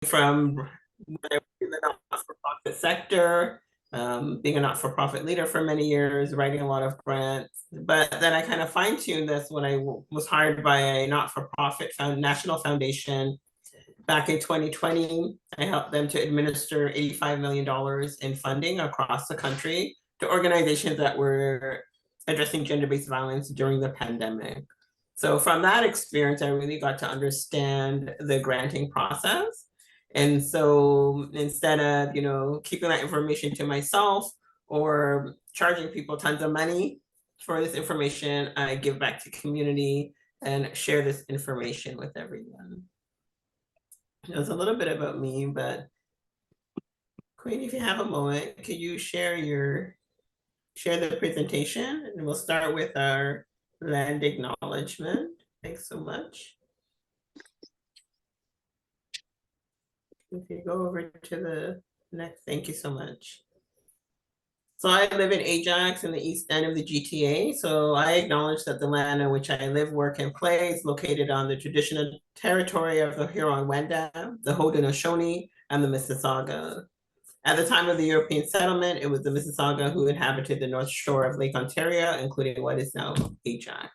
from when I worked in the not-for-profit sector, being a not-for-profit leader for many years, writing a lot of grants. But then I kind of fine-tuned this when I was hired by a not-for-profit national foundation back in 2020. I helped them to administer $85 million in funding across the country to organizations that were addressing gender-based violence during the pandemic. So from that experience, I really got to understand the granting process. And so instead of, keeping that information to myself or charging people tons of money for this information, I give back to community and share this information with everyone. It's a little bit about me, but Queen, if you have a moment, could you share the presentation? And we'll start with our land acknowledgement. Thanks so much. If you go over to the next, thank you so much. So I live in Ajax in the east end of the GTA. So I acknowledge that the land on which I live, work, and play is located on the traditional territory of the Huron-Wendat, the Haudenosaunee, and the Mississauga. At the time of the European settlement, it was the Mississauga who inhabited the north shore of Lake Ontario, including what is now Ajax.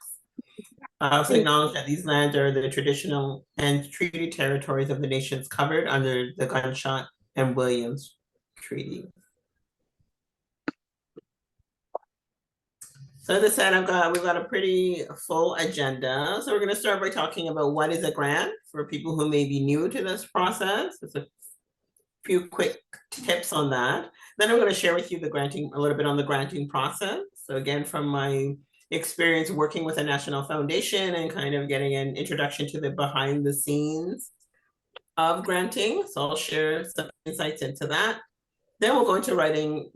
I also acknowledge that these lands are the traditional and treaty territories of the nations covered under the Gunshot and Williams Treaty. So as I said, we've got a pretty full agenda. So we're going to start by talking about what is a grant for people who may be new to this process. There's a few quick tips on that. Then I'm going to share with you a little bit on the granting process. So again, from my experience working with a national foundation and kind of getting an introduction to the behind the scenes of granting. So I'll share some insights into that. Then we'll go into writing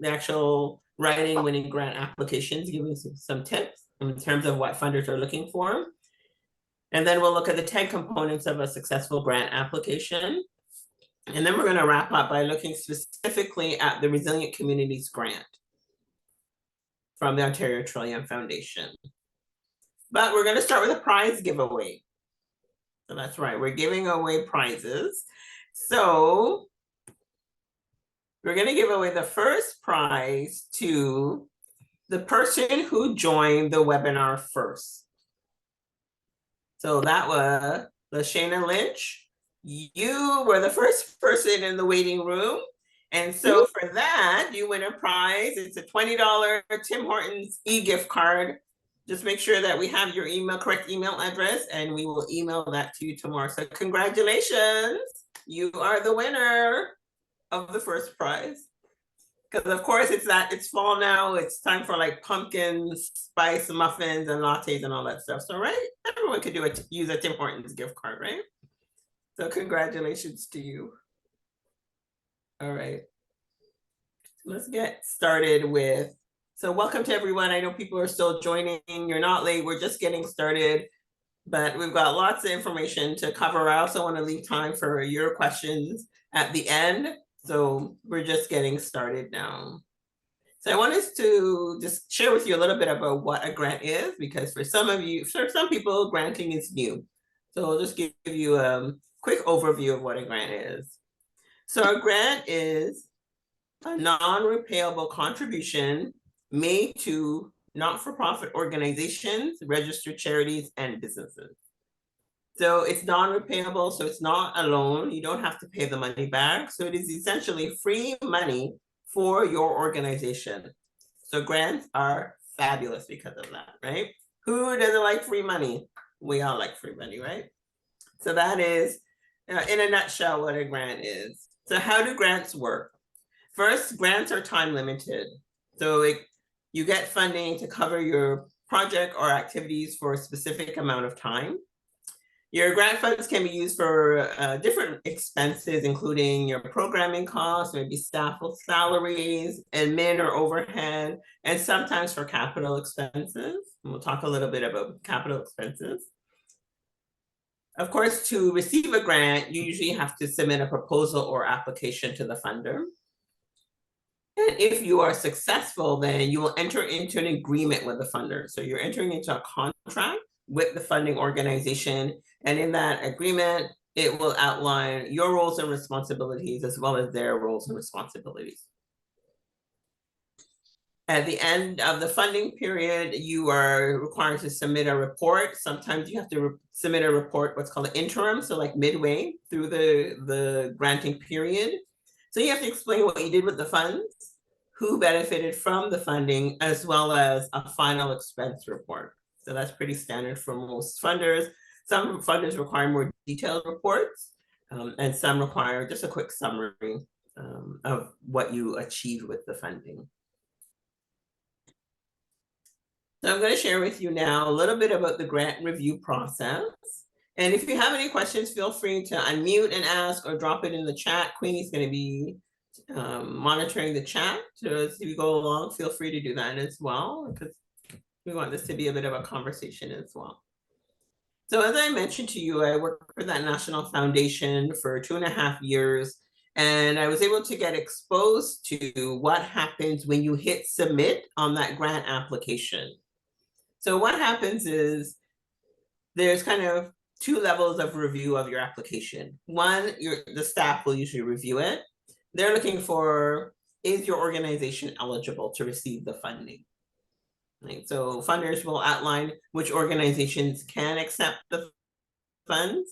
winning grant applications, giving some tips in terms of what funders are looking for. And then we'll look at the 10 components of a successful grant application. And then we're going to wrap up by looking specifically at the Resilient Communities Grant from the Ontario Trillium Foundation. But we're going to start with a prize giveaway. So that's right, we're giving away prizes. So we're going to give away the first prize to the person who joined the webinar first. So that was LaShana Lynch. You were the first person in the waiting room. And so for that, you win a prize. It's a $20 Tim Hortons e-gift card. Just make sure that we have your correct email address, and we will email that to you tomorrow. So congratulations, you are the winner of the first prize. Because of course it's fall now. It's time for like pumpkin spice muffins and lattes and all that stuff. So right, everyone could use a Tim Hortons gift card, right? So congratulations to you. All right, let's get started so welcome to everyone. I know people are still joining. You're not late, we're just getting started, but we've got lots of information to cover. I also want to leave time for your questions at the end. So we're just getting started now. So I wanted to just share with you a little bit about what a grant is, because for some people, granting is new. So I'll just give you a quick overview of what a grant is. So a grant is a non-repayable contribution made to not-for-profit organizations, registered charities, and businesses. So it's non-repayable, so it's not a loan. You don't have to pay the money back. So it is essentially free money for your organization. So grants are fabulous because of that, right? Who doesn't like free money? We all like free money, right? So that is, in a nutshell, what a grant is. So how do grants work? First, grants are time limited. So you get funding to cover your project or activities for a specific amount of time. Your grant funds can be used for different expenses, including your programming costs, maybe staff salaries, admin or overhead, and sometimes for capital expenses. And we'll talk a little bit about capital expenses. Of course, to receive a grant, you usually have to submit a proposal or application to the funder. And if you are successful, then you will enter into an agreement with the funder. So you're entering into a contract with the funding organization. And in that agreement, it will outline your roles and responsibilities as well as their roles and responsibilities. At the end of the funding period, you are required to submit a report. Sometimes you have to submit a report, what's called an interim, so like midway through the granting period. So you have to explain what you did with the funds, who benefited from the funding, as well as a final expense report. So that's pretty standard for most funders. Some funders require more detailed reports, and some require just a quick summary of what you achieved with the funding. So I'm going to share with you now a little bit about the grant review process. And if you have any questions, feel free to unmute and ask or drop it in the chat. Queenie's going to be monitoring the chat. So as you go along, feel free to do that as well, because we want this to be a bit of a conversation as well. So as I mentioned to you, I worked for that National Foundation for 2.5 years, and I was able to get exposed to what happens when you hit submit on that grant application. So what happens is there's kind of 2 levels of review of your application. One, the staff will usually review it. They're looking for, is your organization eligible to receive the funding? Right? So funders will outline which organizations can accept the funds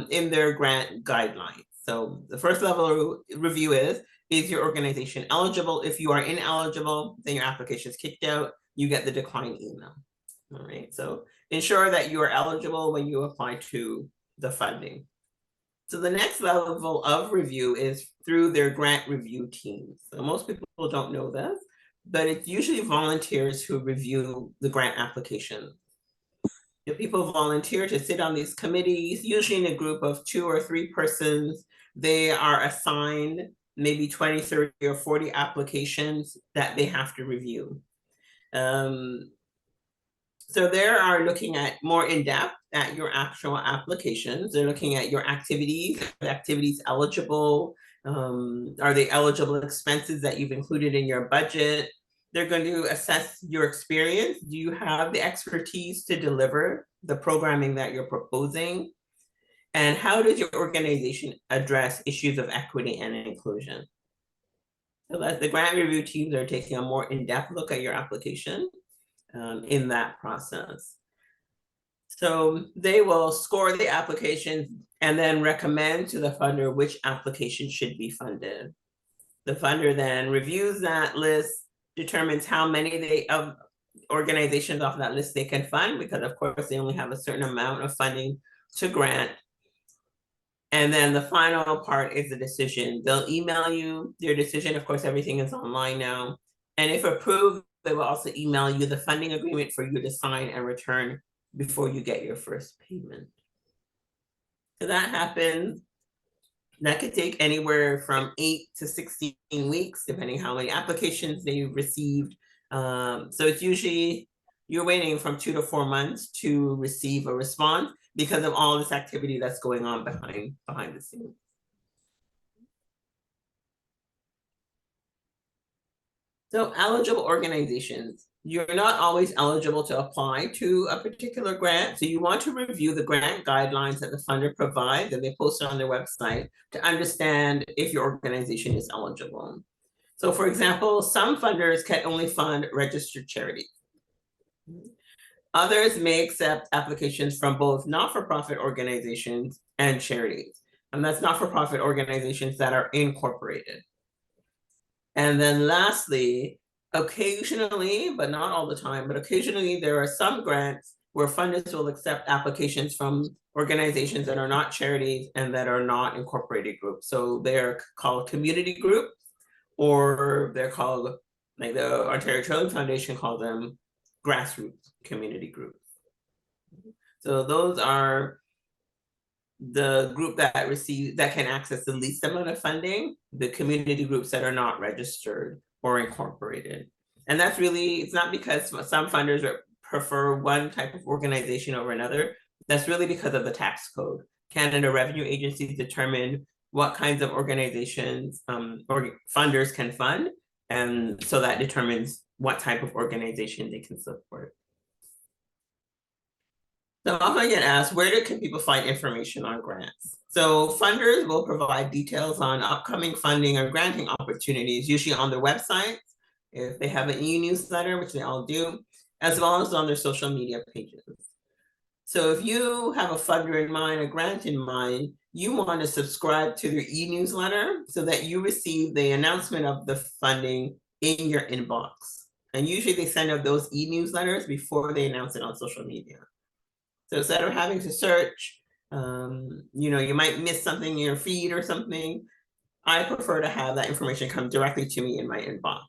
in their grant guidelines. So the first level review is your organization eligible? If you are ineligible, then your application is kicked out, you get the decline email. All right, so ensure that you are eligible when you apply to the funding. So the next level of review is through their grant review teams. So most people don't know this, but it's usually volunteers who review the grant application. If people volunteer to sit on these committees, usually in a group of 2 or 3 persons. They are assigned maybe 20, 30, or 40 applications that they have to review. So they are looking at more in depth at your actual applications. They're looking at your activities, eligible. Are they eligible expenses that you've included in your budget? They're going to assess your experience. Do you have the expertise to deliver the programming that you're proposing? And how does your organization address issues of equity and inclusion? So that the grant review teams are taking a more in-depth look at your application in that process. So they will score the applications and then recommend to the funder which application should be funded. The funder then reviews that list, determines how many of organizations off that list they can fund, because of course they only have a certain amount of funding to grant. And then the final part is the decision. They'll email you their decision. Of course, everything is online now. And if approved, they will also email you the funding agreement for you to sign and return before you get your first payment. So that happens. That could take anywhere from 8 to 16 weeks, depending how many applications they received. So it's usually, you're waiting from 2 to 4 months to receive a response because of all this activity that's going on behind the scenes. So eligible organizations, you're not always eligible to apply to a particular grant. So you want to review the grant guidelines that the funder provides, and they post it on their website to understand if your organization is eligible. So for example, some funders can only fund registered charities. Others may accept applications from both not-for-profit organizations and charities. And that's not-for-profit organizations that are incorporated. And then lastly, occasionally, but not all the time, but occasionally there are some grants where funders will accept applications from organizations that are not charities and that are not incorporated groups. So they're called community groups, or they're called, like the Ontario Children's Foundation calls them, grassroots community groups. So those are the group that can access the least amount of funding, the community groups that are not registered or incorporated. And that's really, it's not because some funders prefer one type of organization over another. That's really because of the tax code. Canada Revenue Agency determine what kinds of organizations or funders can fund, and so that determines what type of organization they can support. So often I get asked, where can people find information on grants? So funders will provide details on upcoming funding or granting opportunities, usually on their website, if they have an e-newsletter, which they all do, as well as on their social media pages. So if you have a funder in mind, a grant in mind, you want to subscribe to their e-newsletter so that you receive the announcement of the funding in your inbox. And usually they send out those e-newsletters before they announce it on social media. So instead of having to search, you might miss something in your feed or something. I prefer to have that information come directly to me in my inbox.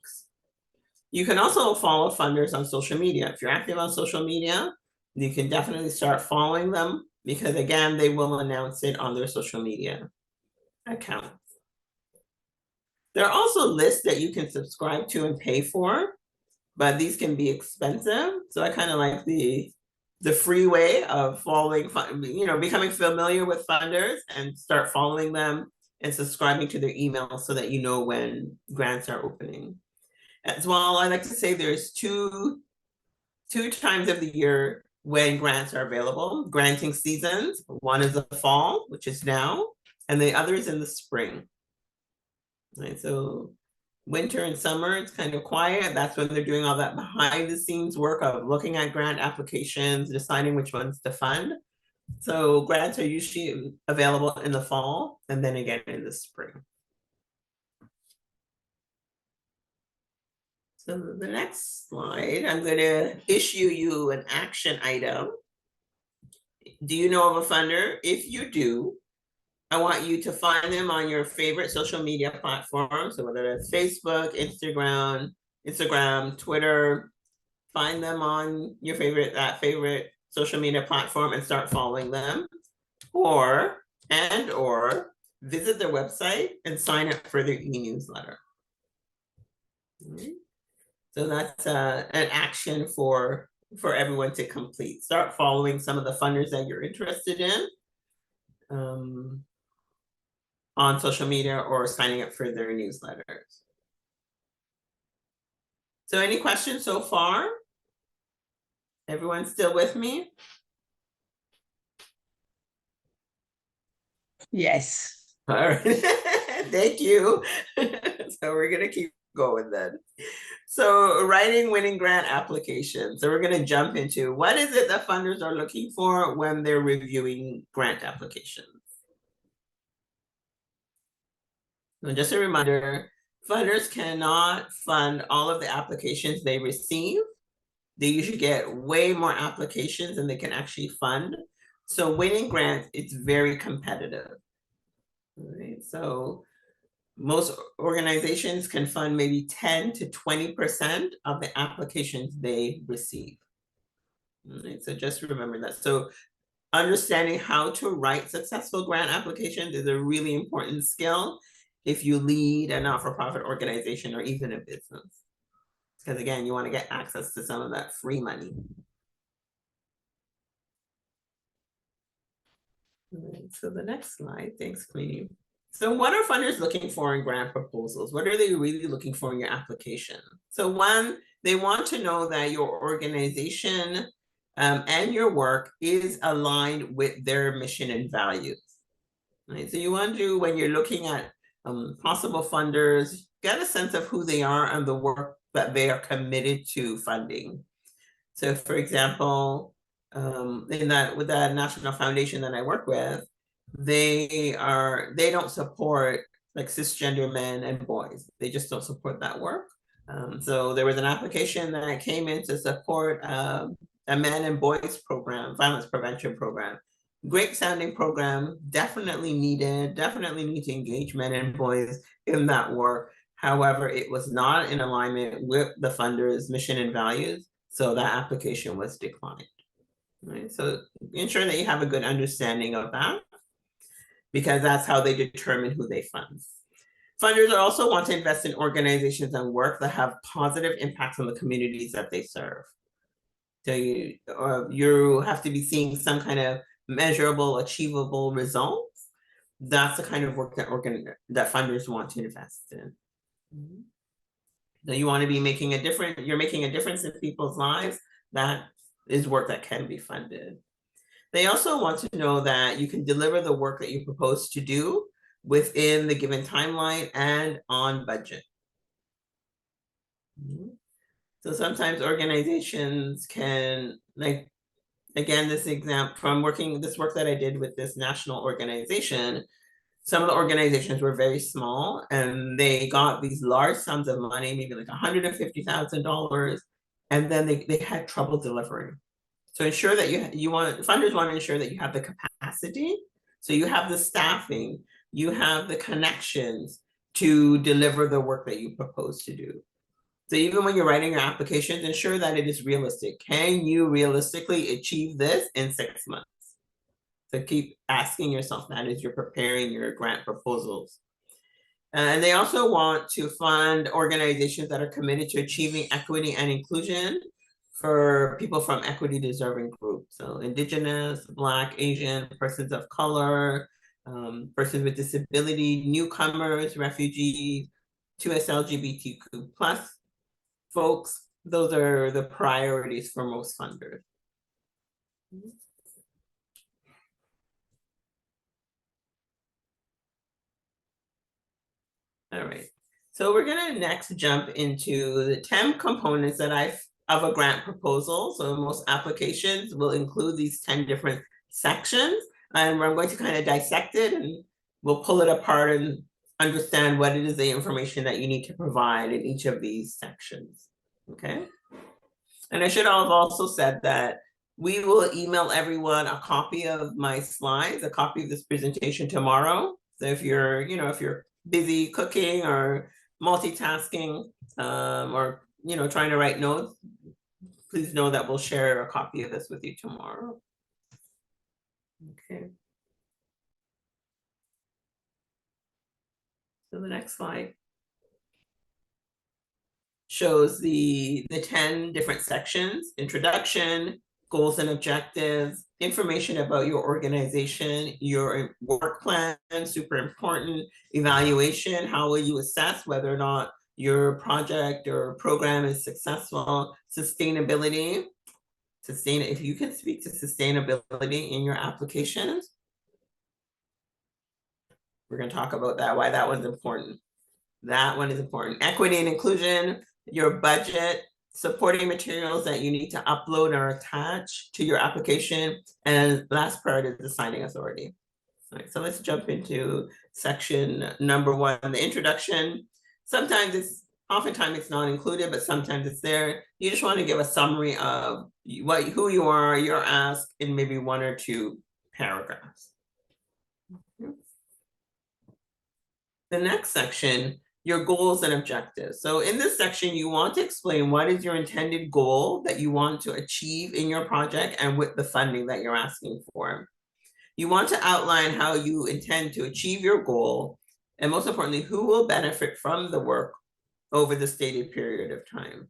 You can also follow funders on social media. If you're active on social media, you can definitely start following them because again, they will announce it on their social media accounts. There are also lists that you can subscribe to and pay for, but these can be expensive. So I kind of like the free way of following, becoming familiar with funders and start following them and subscribing to their email so that you know when grants are opening. As well, I like to say there's two times of the year when grants are available, granting seasons. One is the fall, which is now, and the other is in the spring. Right, so winter and summer, it's kind of quiet. That's when they're doing all that behind the scenes work of looking at grant applications, deciding which ones to fund. So grants are usually available in the fall and then again in the spring. So the next slide, I'm going to issue you an action item. Do you know of a funder? If you do, I want you to find them on your favorite social media platform. So whether it's Facebook, Instagram, Twitter, find them on your favorite social media platform and start following them. Or visit their website and sign up for their e-newsletter. So that's an action for everyone to complete. Start following some of the funders that you're interested in on social media or signing up for their newsletters. So any questions so far? Everyone still with me? Yes. All right. Thank you. So we're going to keep going then. So writing winning grant applications. So we're going to jump into what is it that funders are looking for when they're reviewing grant applications. And just a reminder, funders cannot fund all of the applications they receive. They usually get way more applications than they can actually fund. So winning grants, it's very competitive. Right? So most organizations can fund maybe 10 to 20% of the applications they receive. Right? So just remember that. So understanding how to write successful grant applications is a really important skill if you lead a not-for-profit organization or even a business. Because again, you want to get access to some of that free money. Right, so the next slide, thanks, Queenie. So what are funders looking for in grant proposals? What are they really looking for in your application? So one, they want to know that your organization and your work is aligned with their mission and values. Right? So you want to, when you're looking at possible funders, get a sense of who they are and the work that they are committed to funding. So for example, with that national foundation that I work with, they don't support like cisgender men and boys. They just don't support that work. So there was an application that came in to support a men and boys program, violence prevention program. Great sounding program, definitely needed, definitely need to engage men and boys in that work. However, it was not in alignment with the funder's mission and values. So that application was declined. Right? So ensure that you have a good understanding of that, because that's how they determine who they fund. Funders also want to invest in organizations and work that have positive impacts on the communities that they serve. So you have to be seeing some kind of measurable, achievable results. That's the kind of work that funders want to invest in. So you want to be making a difference, you're making a difference in people's lives. That is work that can be funded. They also want to know that you can deliver the work that you propose to do within the given timeline and on budget. So sometimes organizations can, like, again, this example from this work that I did with this national organization, some of the organizations were very small and they got these large sums of money, maybe like $150,000, and then they had trouble delivering. So ensure that funders want to ensure that you have the capacity, so you have the staffing, you have the connections to deliver the work that you propose to do. So even when you're writing your applications, ensure that it is realistic. Can you realistically achieve this in 6 months? So keep asking yourself that as you're preparing your grant proposals. And they also want to fund organizations that are committed to achieving equity and inclusion for people from equity deserving groups. So Indigenous, Black, Asian, persons of color, persons with disability, newcomers, refugees, 2S LGBTQ plus folks. Those are the priorities for most funders. All right, so we're gonna next jump into the 10 components of a grant proposal. So most applications will include these 10 different sections, and I'm going to kind of dissect it and we'll pull it apart and understand what it is the information that you need to provide in each of these sections, okay? And I should have also said that we will email everyone a copy of my slides, a copy of this presentation tomorrow. So if you're, if you're busy cooking or multitasking, or trying to write notes, please know that we'll share a copy of this with you tomorrow. Okay. So the next slide shows the 10 different sections: introduction, goals and objectives, information about your organization, your work plan, super important, evaluation, how will you assess whether or not your project or program is successful, sustainability, if you can speak to sustainability in your applications, we're going to talk about that, why that one's important. That one is important. Equity and inclusion, your budget, supporting materials that you need to upload or attach to your application, and last part is the signing authority. All right, so let's jump into section number 1, the introduction. Oftentimes it's not included, but sometimes it's there. You just want to give a summary of who you are, your ask, in maybe 1 or 2 paragraphs. The next section, your goals and objectives. So in this section, you want to explain what is your intended goal that you want to achieve in your project and with the funding that you're asking for. You want to outline how you intend to achieve your goal, and most importantly, who will benefit from the work over the stated period of time.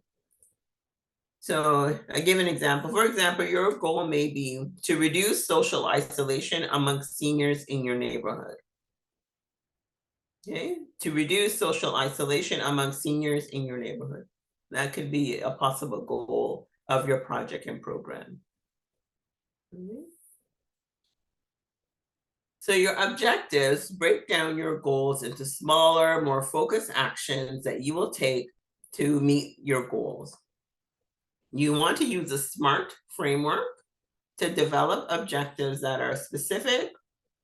So I give an example. For example, your goal may be to reduce social isolation amongst seniors in your neighborhood. Okay, to reduce social isolation among seniors in your neighborhood. That could be a possible goal of your project and program. So your objectives break down your goals into smaller, more focused actions that you will take to meet your goals. You want to use a SMART framework to develop objectives that are specific,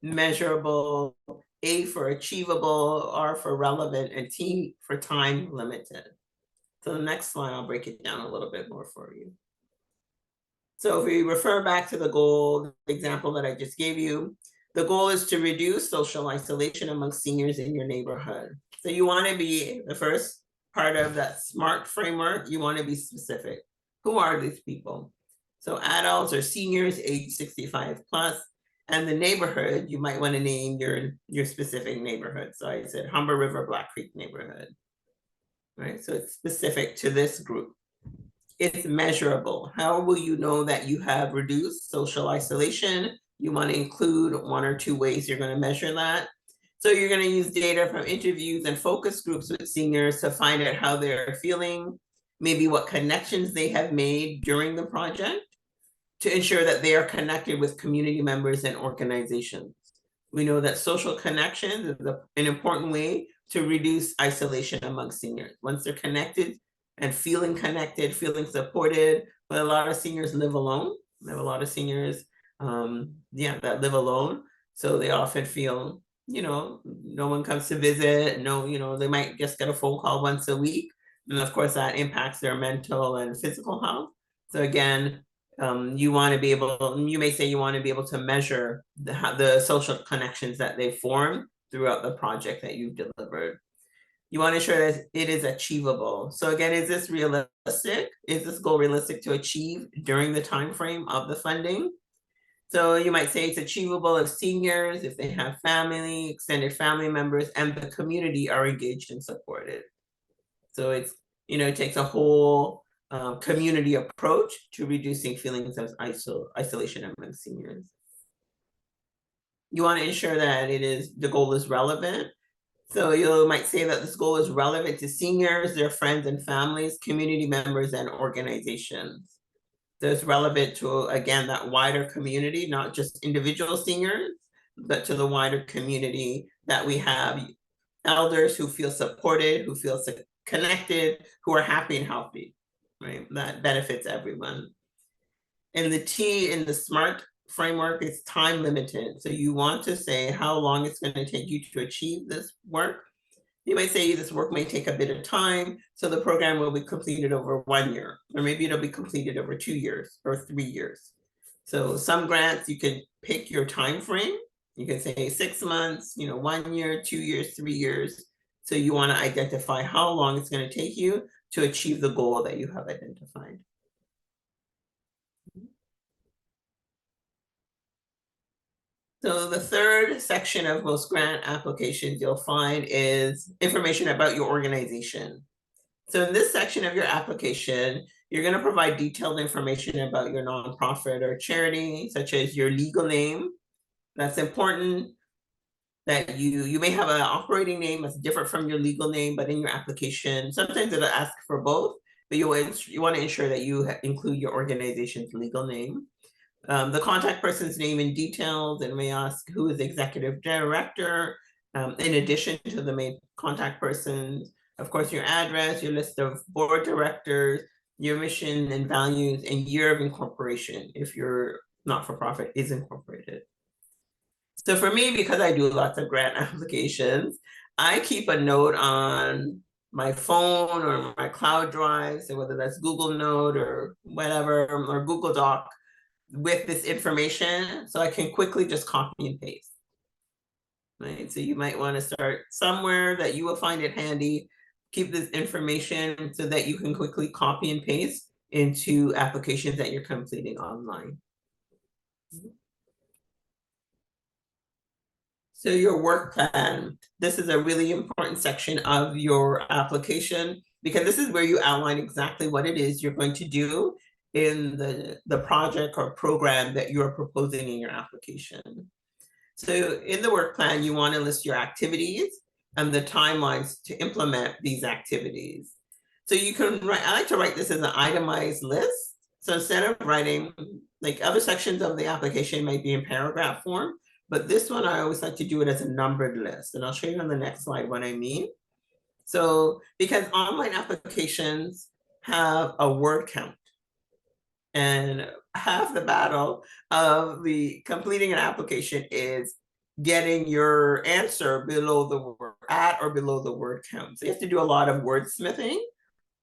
measurable, A for achievable, R for relevant, and T for time limited. So the next slide, I'll break it down a little bit more for you. So if we refer back to the goal example that I just gave you, the goal is to reduce social isolation among seniors in your neighborhood. So you want to be, the first part of that SMART framework, you want to be specific. Who are these people? So adults or seniors age 65 plus, and the neighborhood, you might want to name your specific neighborhood. So I said Humber River Black Creek neighborhood, right? So it's specific to this group. It's measurable. How will you know that you have reduced social isolation? You want to include 1 or 2 ways you're going to measure that. So you're going to use data from interviews and focus groups with seniors to find out how they're feeling, maybe what connections they have made during the project. to ensure that they are connected with community members and organizations. We know that social connections is an important way to reduce isolation among seniors. Once they're connected and feeling connected, feeling supported, but a lot of seniors live alone. We have a lot of seniors, that live alone. So they often feel, no one comes to visit, they might just get a phone call once a week. And of course that impacts their mental and physical health. So again, you want to be able, you may say you want to be able to measure the social connections that they form throughout the project that you've delivered. You want to ensure that it is achievable. So again, is this realistic? Is this goal realistic to achieve during the time frame of the funding? So you might say it's achievable if seniors, if they have family, extended family members, and the community are engaged and supported. So it's, it takes a whole community approach to reducing feelings of isolation among seniors. You want to ensure that the goal is relevant. So you might say that this goal is relevant to seniors, their friends and families, community members, and organizations. So it's relevant to, again, that wider community, not just individual seniors, but to the wider community that we have elders who feel supported, who feel connected, who are happy and healthy, right? That benefits everyone. And the T in the SMART framework is time limited. So you want to say how long it's going to take you to achieve this work. You might say this work may take a bit of time, so the program will be completed over 1 year, or maybe it'll be completed over 2 years or 3 years. So some grants, you can pick your time frame. You can say 6 months, 1 year, 2 years, 3 years. So you want to identify how long it's going to take you to achieve the goal that you have identified. So the third section of most grant applications you'll find is information about your organization. So in this section of your application, you're going to provide detailed information about your nonprofit or charity, such as your legal name. That's important that you may have an operating name that's different from your legal name, but in your application, sometimes it'll ask for both, but you want to ensure that you include your organization's legal name. The contact person's name and details, and may ask who is the executive director, in addition to the main contact person. Of course, your address, your list of board directors, your mission and values, and year of incorporation if your not-for-profit is incorporated. So for me, because I do lots of grant applications, I keep a note on my phone or my cloud drive, so whether that's Google Note or whatever, or Google Doc, with this information, so I can quickly just copy and paste. Right, so you might want to start somewhere that you will find it handy, keep this information so that you can quickly copy and paste into applications that you're completing online. So your work plan, this is a really important section of your application, because this is where you outline exactly what it is you're going to do in the project or program that you're proposing in your application. So in the work plan, you want to list your activities and the timelines to implement these activities. So you can write, I like to write this as an itemized list. So instead of writing, like other sections of the application might be in paragraph form, but this one I always like to do it as a numbered list. And I'll show you on the next slide what I mean. So because online applications have a word count, and half the battle of the completing an application is getting your answer below the word, at or below the word count. So you have to do a lot of wordsmithing,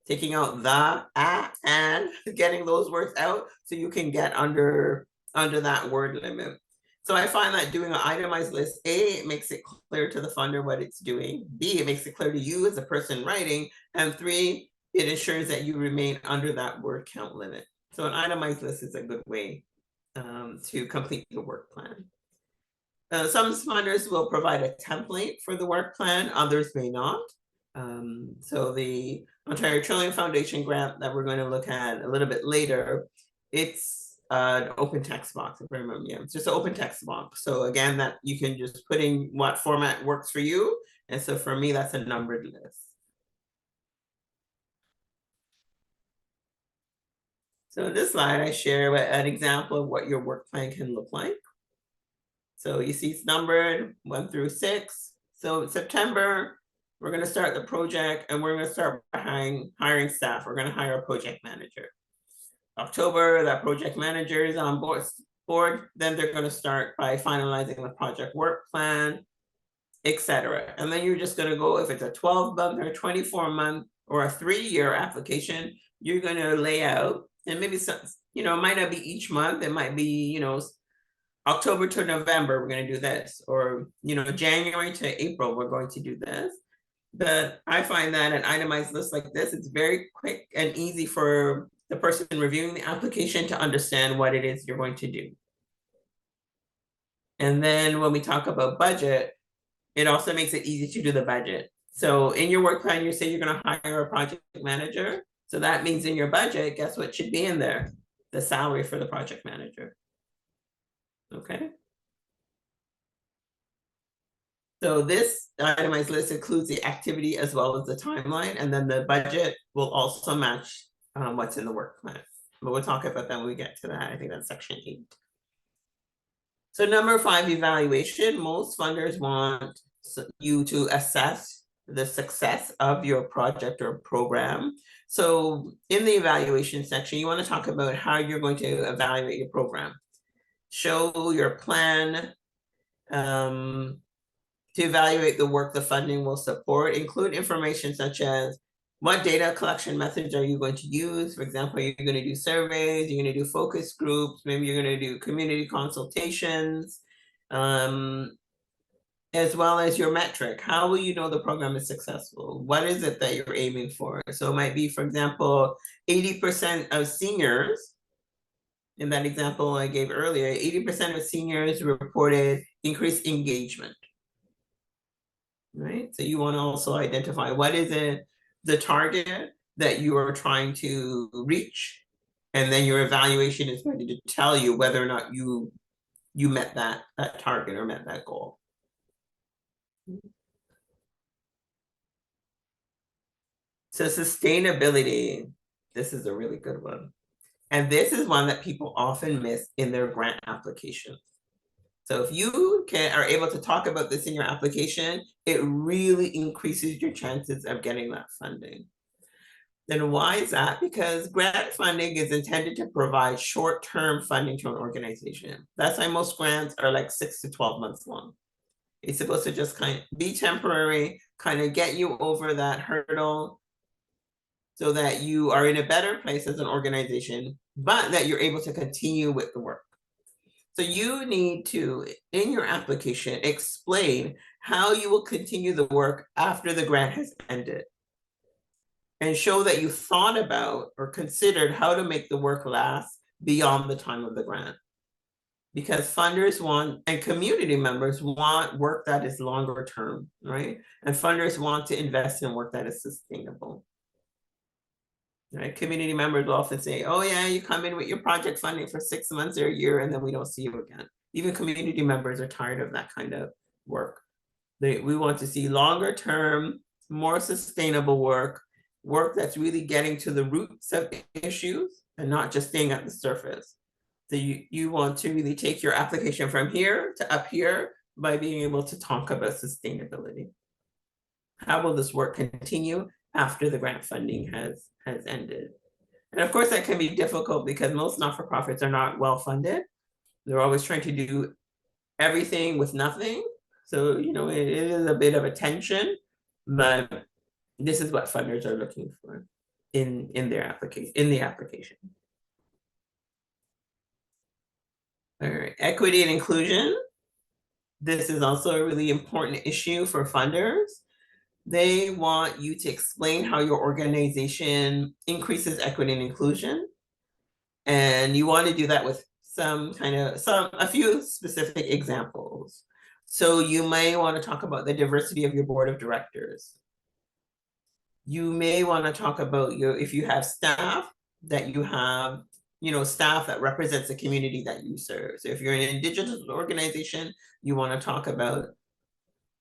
taking out the, at, and getting those words out so you can get under that word limit. So I find that doing an itemized list, A, it makes it clear to the funder what it's doing. B, it makes it clear to you as a person writing. And 3, it ensures that you remain under that word count limit. So an itemized list is a good way to complete your work plan. Some funders will provide a template for the work plan, others may not. So the Ontario Trillium Foundation grant that we're going to look at a little bit later, it's an open text box, if I remember. Yeah, it's just an open text box. So again, that you can just put in what format works for you. And so for me, that's a numbered list. So in this slide, I share an example of what your work plan can look like. So you see it's numbered 1 through 6. So September, we're going to start the project and we're going to start hiring staff. We're going to hire a project manager. October, that project manager is on board. Then they're going to start by finalizing the project work plan, etc. And then you're just going to go, if it's a 12-month or 24-month or a 3-year application, you're going to lay out, and maybe some, it might not be each month. It might be, October to November, we're going to do this, or, January to April, we're going to do this. But I find that an itemized list like this, it's very quick and easy for the person reviewing the application to understand what it is you're going to do. And then when we talk about budget, it also makes it easy to do the budget. So in your work plan, you say you're going to hire a project manager. So that means in your budget, guess what should be in there? The salary for the project manager. Okay. So this itemized list includes the activity as well as the timeline, and then the budget will also match what's in the work plan. But we'll talk about that when we get to that. I think that's section 8. So number 5, evaluation. Most funders want you to assess the success of your project or program. So in the evaluation section, you want to talk about how you're going to evaluate your program. Show your plan to evaluate the work the funding will support. Include information such as what data collection methods are you going to use? For example, you're going to do surveys, you're going to do focus groups, maybe you're going to do community consultations, as well as your metric. How will you know the program is successful? What is it that you're aiming for? So it might be, for example, 80% of seniors, in that example I gave earlier, 80% of seniors reported increased engagement, right? So you want to also identify what is it, the target that you are trying to reach, and then your evaluation is going to tell you whether or not you met that target or met that goal. So sustainability, this is a really good one. And this is one that people often miss in their grant applications. So if you are able to talk about this in your application, it really increases your chances of getting that funding. Then why is that? Because grant funding is intended to provide short-term funding to an organization. That's why most grants are like 6 to 12 months long. It's supposed to just kind of be temporary, kind of get you over that hurdle so that you are in a better place as an organization, but that you're able to continue with the work. So you need to, in your application, explain how you will continue the work after the grant has ended, and show that you thought about or considered how to make the work last beyond the time of the grant. Because funders want, and community members want work that is longer term, right? And funders want to invest in work that is sustainable. Right? Community members will often say, oh yeah, you come in with your project funding for 6 months or a year and then we don't see you again. Even community members are tired of that kind of work. We want to see longer term, more sustainable work that's really getting to the roots of issues and not just staying at the surface. So you want to really take your application from here to up here by being able to talk about sustainability. How will this work continue after the grant funding has ended? And of course, that can be difficult because most not-for-profits are not well funded. They're always trying to do everything with nothing. So, it is a bit of a tension, but this is what funders are looking for in the application. All right, equity and inclusion. This is also a really important issue for funders. They want you to explain how your organization increases equity and inclusion. And you want to do that with a few specific examples. So you may want to talk about the diversity of your board of directors. You may want to talk about if you have staff, that you have, staff that represents the community that you serve. So if you're an Indigenous organization, you want to talk about,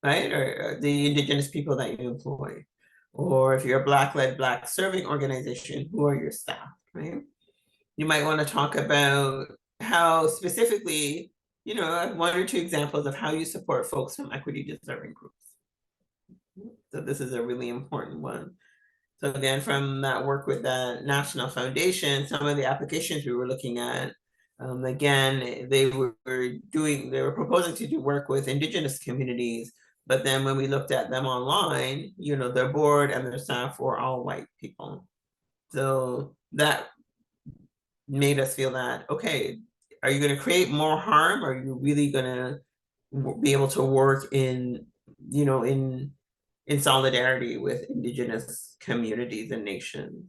right, or the Indigenous people that you employ. Or if you're a Black-led, Black serving organization, who are your staff, right? you might want to talk about how specifically, one or two examples of how you support folks from equity deserving groups. So this is a really important one. So again, from that work with the National Foundation, some of the applications we were looking at, again, they were proposing to do work with Indigenous communities, but then when we looked at them online, their board and their staff were all white people. So that made us feel that, okay, are you going to create more harm? Or are you really going to be able to work in solidarity with Indigenous communities and nations?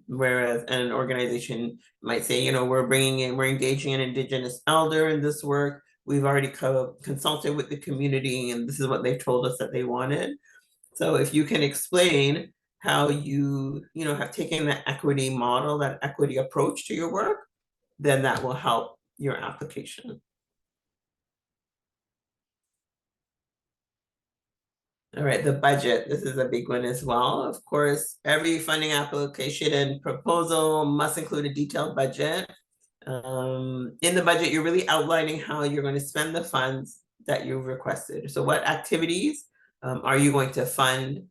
Whereas an organization might say, we're engaging an Indigenous elder in this work. We've already consulted with the community, and this is what they've told us that they wanted. So if you can explain how you have taken that equity model, that equity approach to your work, then that will help your application. All right, the budget. This is a big one as well. Of course, every funding application and proposal must include a detailed budget. In the budget, you're really outlining how you're going to spend the funds that you've requested. So what activities are you going to fund?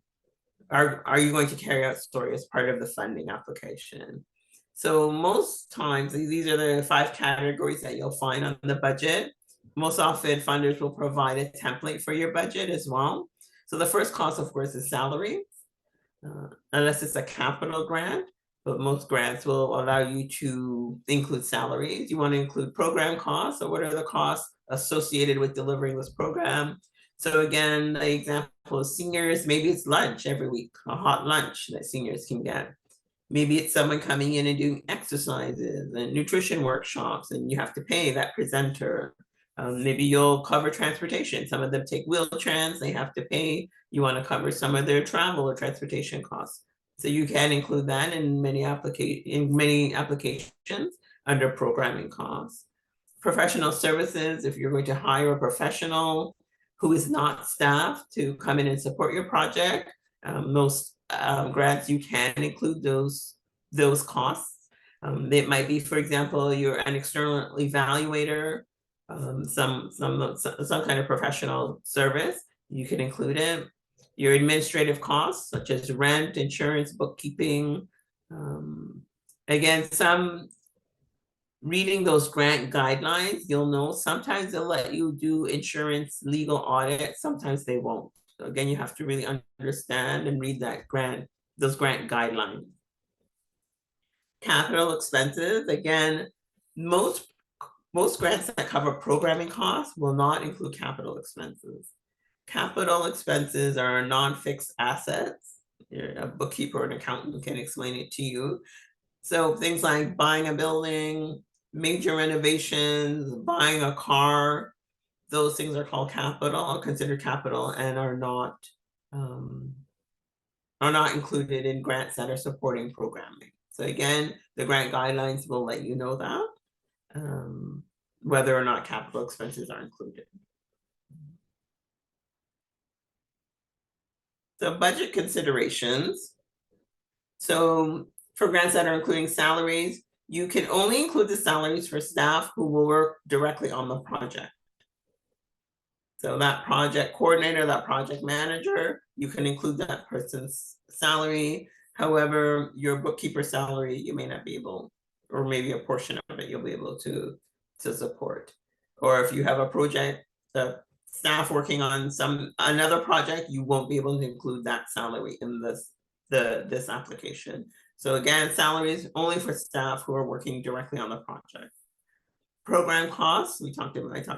Are you going to carry out story as part of the funding application? So most times, these are the 5 categories that you'll find on the budget. Most often, funders will provide a template for your budget as well. So the first cost, of course, is salary, unless it's a capital grant, but most grants will allow you to include salaries. You want to include program costs, or what are the costs associated with delivering this program? So again, the example of seniors, maybe it's lunch every week, a hot lunch that seniors can get. Maybe it's someone coming in and doing exercises and nutrition workshops, and you have to pay that presenter. Maybe you'll cover transportation. Some of them take Wheel-Trans, they have to pay. You want to cover some of their travel or transportation costs. So you can include that in many applications under programming costs. Professional services, if you're going to hire a professional who is not staff to come in and support your project, most grants, you can include those costs. It might be, for example, you're an external evaluator, some kind of professional service, you can include it. Your administrative costs, such as rent, insurance, bookkeeping. Again, reading those grant guidelines, you'll know sometimes they'll let you do insurance legal audit, sometimes they won't. So again, you have to really understand and read those grant guidelines. Capital expenses, again, most grants that cover programming costs will not include capital expenses. Capital expenses are non-fixed assets. A bookkeeper or an accountant can explain it to you. So things like buying a building, major renovations, buying a car, those things are called capital, or considered capital, and are not included in grants that are supporting programming. So again, the grant guidelines will let you know that, whether or not capital expenses are included. So budget considerations. So for grants that are including salaries, you can only include the salaries for staff who will work directly on the project. So that project coordinator, that project manager, you can include that person's salary. However, your bookkeeper salary, you may not be able, or maybe a portion of it, you'll be able to support. Or if you have a project, the staff working on another project, you won't be able to include that salary in this application. So again, salaries only for staff who are working directly on the project. Program costs, I talked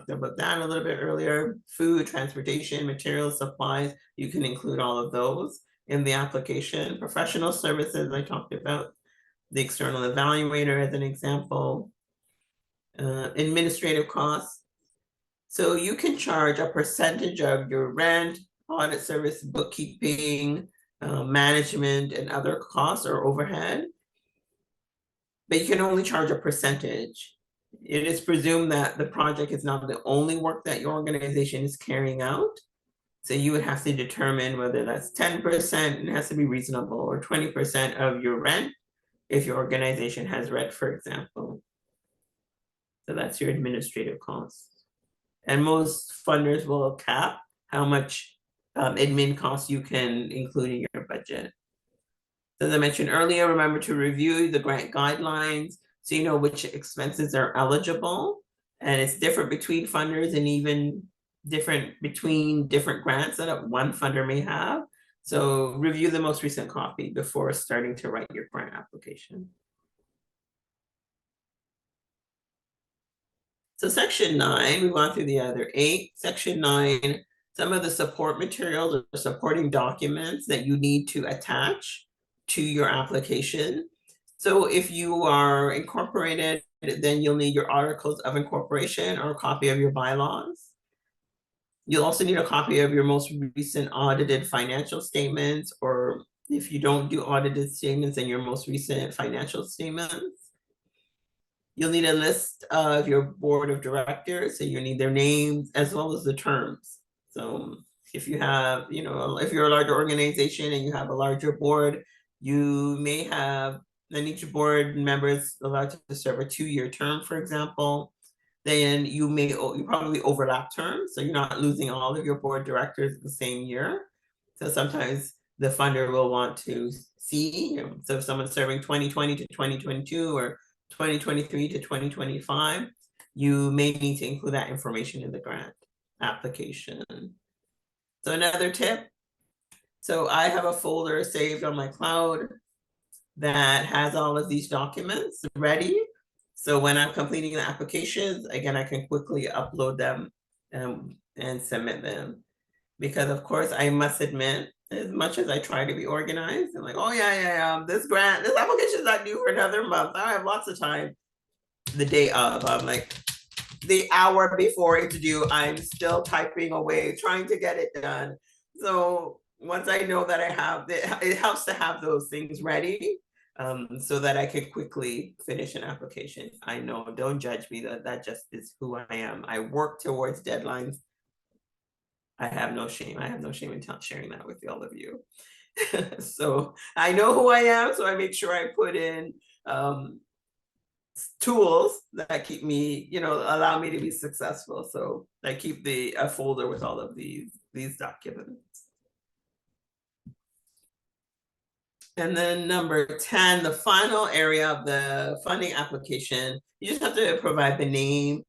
about that a little bit earlier. Food, transportation, materials, supplies, you can include all of those in the application. Professional services, I talked about the external evaluator as an example. Administrative costs. So you can charge a percentage of your rent, audit service, bookkeeping, management, and other costs or overhead, but you can only charge a percentage. It is presumed that the project is not the only work that your organization is carrying out. So you would have to determine whether that's 10%, it has to be reasonable, or 20% of your rent, if your organization has red, for example. So that's your administrative costs. And most funders will cap how much admin costs you can include in your budget. As I mentioned earlier, remember to review the grant guidelines so you know which expenses are eligible. And it's different between funders and even different between different grants that one funder may have. So review the most recent copy before starting to write your grant application. So section 9, we've gone through the other 8. Section 9, some of the support materials or supporting documents that you need to attach to your application. So if you are incorporated, then you'll need your articles of incorporation or a copy of your bylaws. You'll also need a copy of your most recent audited financial statements, or if you don't do audited statements, then your most recent financial statements. You'll need a list of your board of directors, so you need their names as well as the terms. So if you have, if you're a larger organization and you have a larger board, you may have, then each board member is allowed to serve a 2-year term, for example. Then you probably overlap terms, so you're not losing all of your board directors the same year. So sometimes the funder will want to see, so if someone's serving 2020 to 2022 or 2023 to 2025, you may need to include that information in the grant application. So another tip, so I have a folder saved on my cloud that has all of these documents ready. So when I'm completing the applications, again, I can quickly upload them and submit them. Because of course, I must admit, as much as I try to be organized, I'm like, oh yeah, this application is not due for another month. I have lots of time. The day of, I'm like, the hour before it's due, I'm still typing away, trying to get it done. So once I know that I have it helps to have those things ready, so that I can quickly finish an application. I know, don't judge me, that just is who I am. I work towards deadlines. I have no shame. I have no shame in sharing that with all of you. So I know who I am, so I make sure I put in tools that keep me, allow me to be successful. So I keep a folder with all of these documents. And then number 10, the final area of the funding application, you just have to provide the name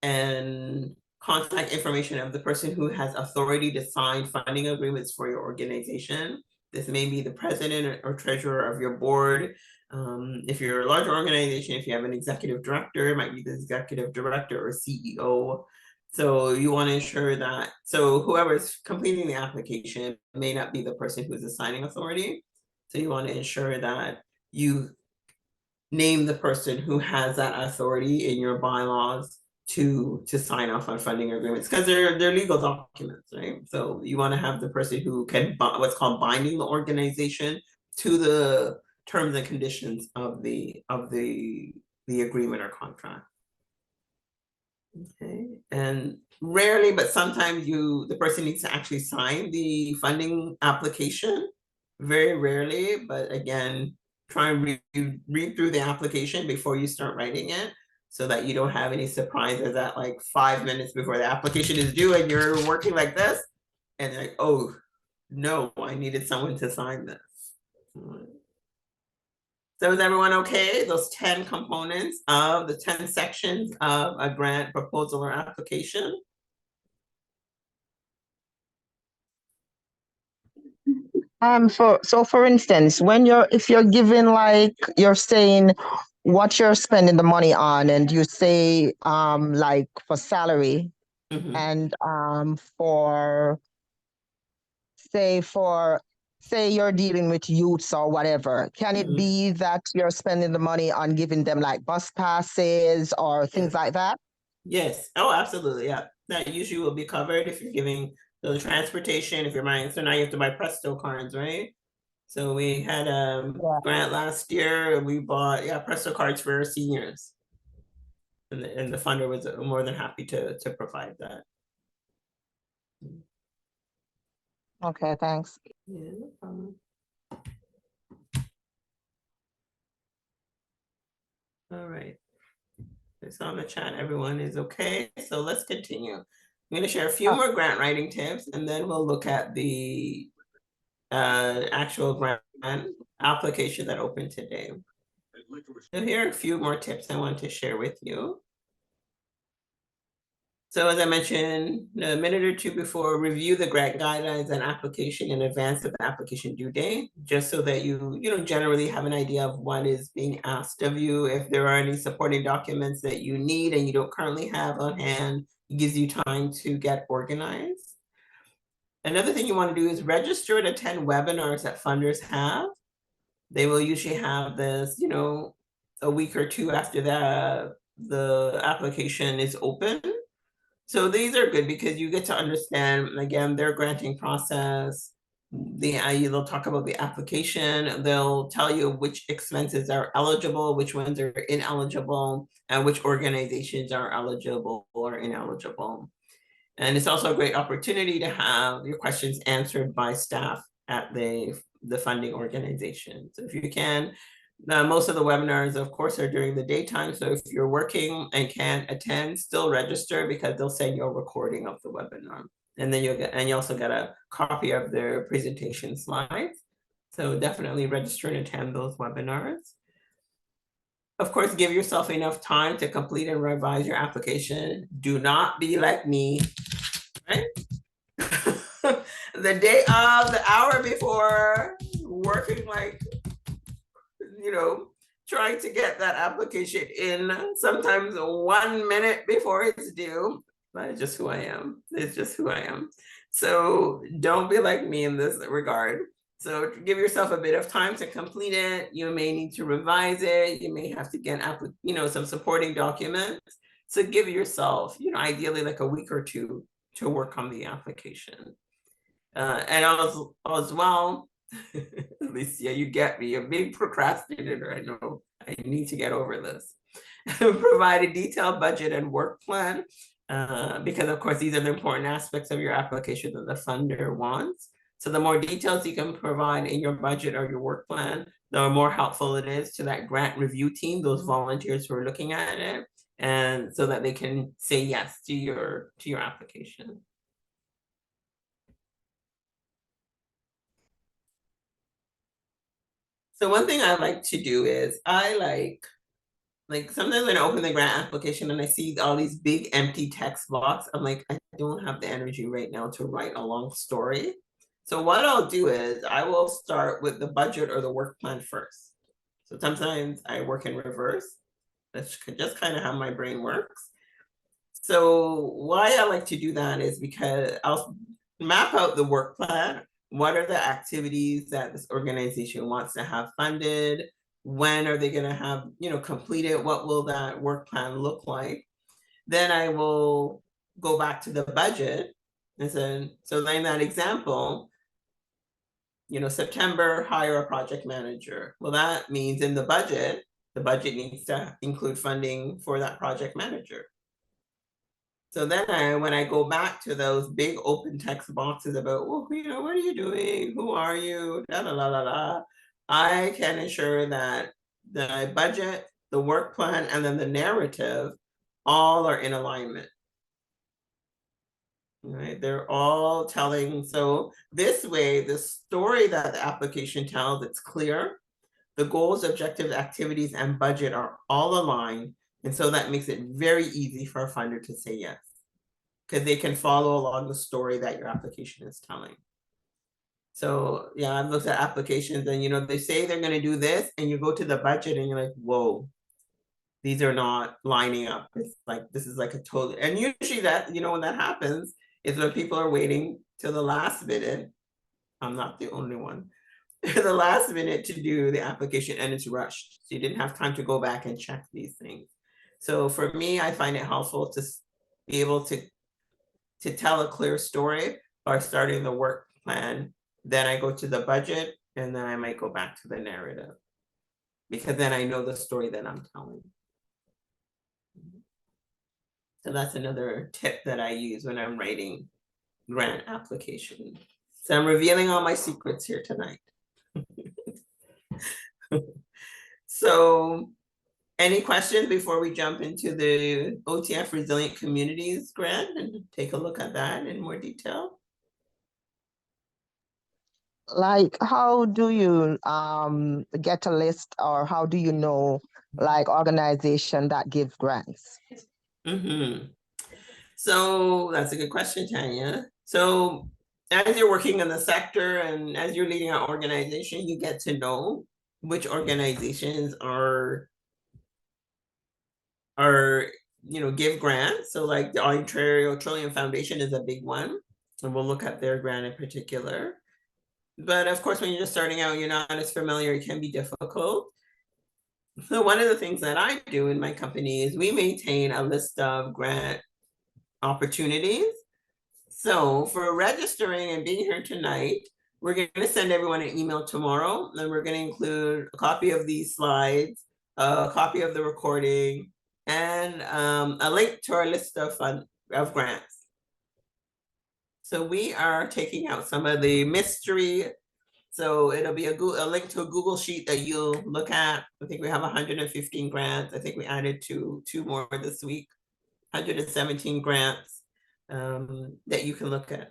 and contact information of the person who has authority to sign funding agreements for your organization. This may be the president or treasurer of your board. If you're a larger organization, if you have an executive director, it might be the executive director or CEO. So you want to ensure that, so whoever's completing the application may not be the person who's the signing authority. So you want to ensure that you name the person who has that authority in your bylaws to sign off on funding agreements, because they're legal documents, right? So you want to have the person who can what's called binding the organization to the terms and conditions of the agreement or contract. Okay, and rarely, but sometimes the person needs to actually sign the funding application. Very rarely, but again, try and read through the application before you start writing it, so that you don't have any surprises at like 5 minutes before the application is due and you're working like this, and like, oh no, I needed someone to sign this. So is everyone okay? Those 10 components of the 10 sections of a grant proposal or application? For instance, if you're given, like, you're saying what you're spending the money on, and you say like for salary, and for say you're dealing with youths or whatever, can it be that you're spending the money on giving them like bus passes or things like that? Yes. Oh, absolutely. Yeah. That usually will be covered if you're giving the transportation, if you're buying. So now you have to buy Presto cards, right? So we had a Yeah. grant last year. We bought, Presto cards for seniors. And the funder was more than happy to provide that. Okay, thanks. Yeah, no problem. All right. It's on the chat. Everyone is okay. So let's continue. I'm going to share a few more grant writing tips, and then we'll look at the actual grant application that opened today. So here are a few more tips I want to share with you. So as I mentioned a minute or two before, review the grant guidelines and application in advance of the application due date, just so that you generally have an idea of what is being asked of you. If there are any supporting documents that you need and you don't currently have on hand, it gives you time to get organized. Another thing you want to do is register and attend webinars that funders have. They will usually have this, a week or two after the application is open. So these are good because you get to understand, again, their granting process. They'll talk about the application. They'll tell you which expenses are eligible, which ones are ineligible, and which organizations are eligible or ineligible. And it's also a great opportunity to have your questions answered by staff at the funding organization. So if you can, most of the webinars, of course, are during the daytime. So if you're working and can't attend, still register because they'll send you a recording of the webinar. And then you also get a copy of their presentation slides. So definitely register and attend those webinars. Of course, give yourself enough time to complete and revise your application. Do not be like me, right? The day of, the hour before, working like, trying to get that application in, sometimes 1 minute before it's due. That's just who I am. It's just who I am. So don't be like me in this regard. So give yourself a bit of time to complete it. You may need to revise it. You may have to get some supporting documents. So give yourself, ideally like a week or two to work on the application. And as well, Alicia, you get me, a big procrastinator. I know I need to get over this. Provide a detailed budget and work plan, because of course, these are the important aspects of your application that the funder wants. So the more details you can provide in your budget or your work plan, the more helpful it is to that grant review team, those volunteers who are looking at it, and so that they can say yes to your application. So one thing I like to do is I like sometimes when I open the grant application and I see all these big empty text blocks, I'm like, I don't have the energy right now to write a long story. So what I'll do is I will start with the budget or the work plan first. So sometimes I work in reverse. That's just kind of how my brain works. So why I like to do that is because I'll map out the work plan. What are the activities that this organization wants to have funded? When are they going to have, completed? What will that work plan look like? Then I will go back to the budget and say, so in that example, September, hire a project manager. Well, that means in the budget needs to include funding for that project manager. So then when I go back to those big open text boxes about, well, what are you doing? Who are you? La, la, la, la, la. I can ensure that the budget, the work plan, and then the narrative all are in alignment. Right? They're all telling. So this way, the story that the application tells, it's clear. The goals, objectives, activities, and budget are all aligned. And so that makes it very easy for a funder to say yes, because they can follow along the story that your application is telling. So yeah, I've looked at applications and they say they're going to do this and you go to the budget and you're like, whoa, these are not lining up. It's like, this is like a total, and usually that, when that happens is when people are waiting till the last minute. I'm not the only one. The last minute to do the application and it's rushed. So you didn't have time to go back and check these things. So for me, I find it helpful to be able to tell a clear story by starting the work plan. Then I go to the budget and then I might go back to the narrative, because then I know the story that I'm telling. So that's another tip that I use when I'm writing grant application. So I'm revealing all my secrets here tonight. So Any questions before we jump into the OTF Resilient Communities grant and take a look at that in more detail? Like, how do you get a list, or how do you know like organization that give grants? Mm-hmm. So that's a good question, Tanya. So as you're working in the sector and as you're leading an organization, you get to know which organizations are give grants. So like the Ontario Trillium Foundation is a big one, and we'll look at their grant in particular. But of course, when you're just starting out, you're not as familiar, it can be difficult. So one of the things that I do in my company is we maintain a list of grant opportunities. So for registering and being here tonight, we're going to send everyone an email tomorrow, and we're going to include a copy of these slides, a copy of the recording, and a link to our list of grants. So we are taking out some of the mystery. So it'll be a link to a Google sheet that you'll look at. I think we have 115 grants. I think we added two more this week, 117 grants that you can look at.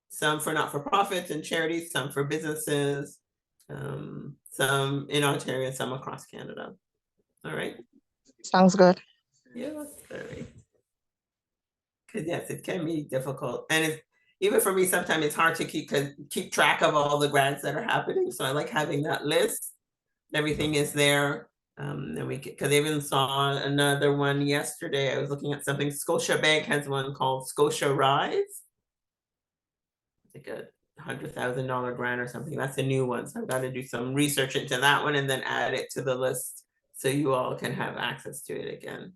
Some for not-for-profits and charities, some for businesses, some in Ontario, and some across Canada. All right. Sounds good. Yeah, all right. Because yes, it can be difficult, and it's even for me. Sometimes it's hard to keep track of all the grants that are happening. So I like having that list. Everything is there. And we because I even saw another one yesterday. I was looking at something. Scotiabank has one called Scotia Rise. Like a $100,000 grant or something. That's a new one. So I've got to do some research into that one and then add it to the list so you all can have access to it again.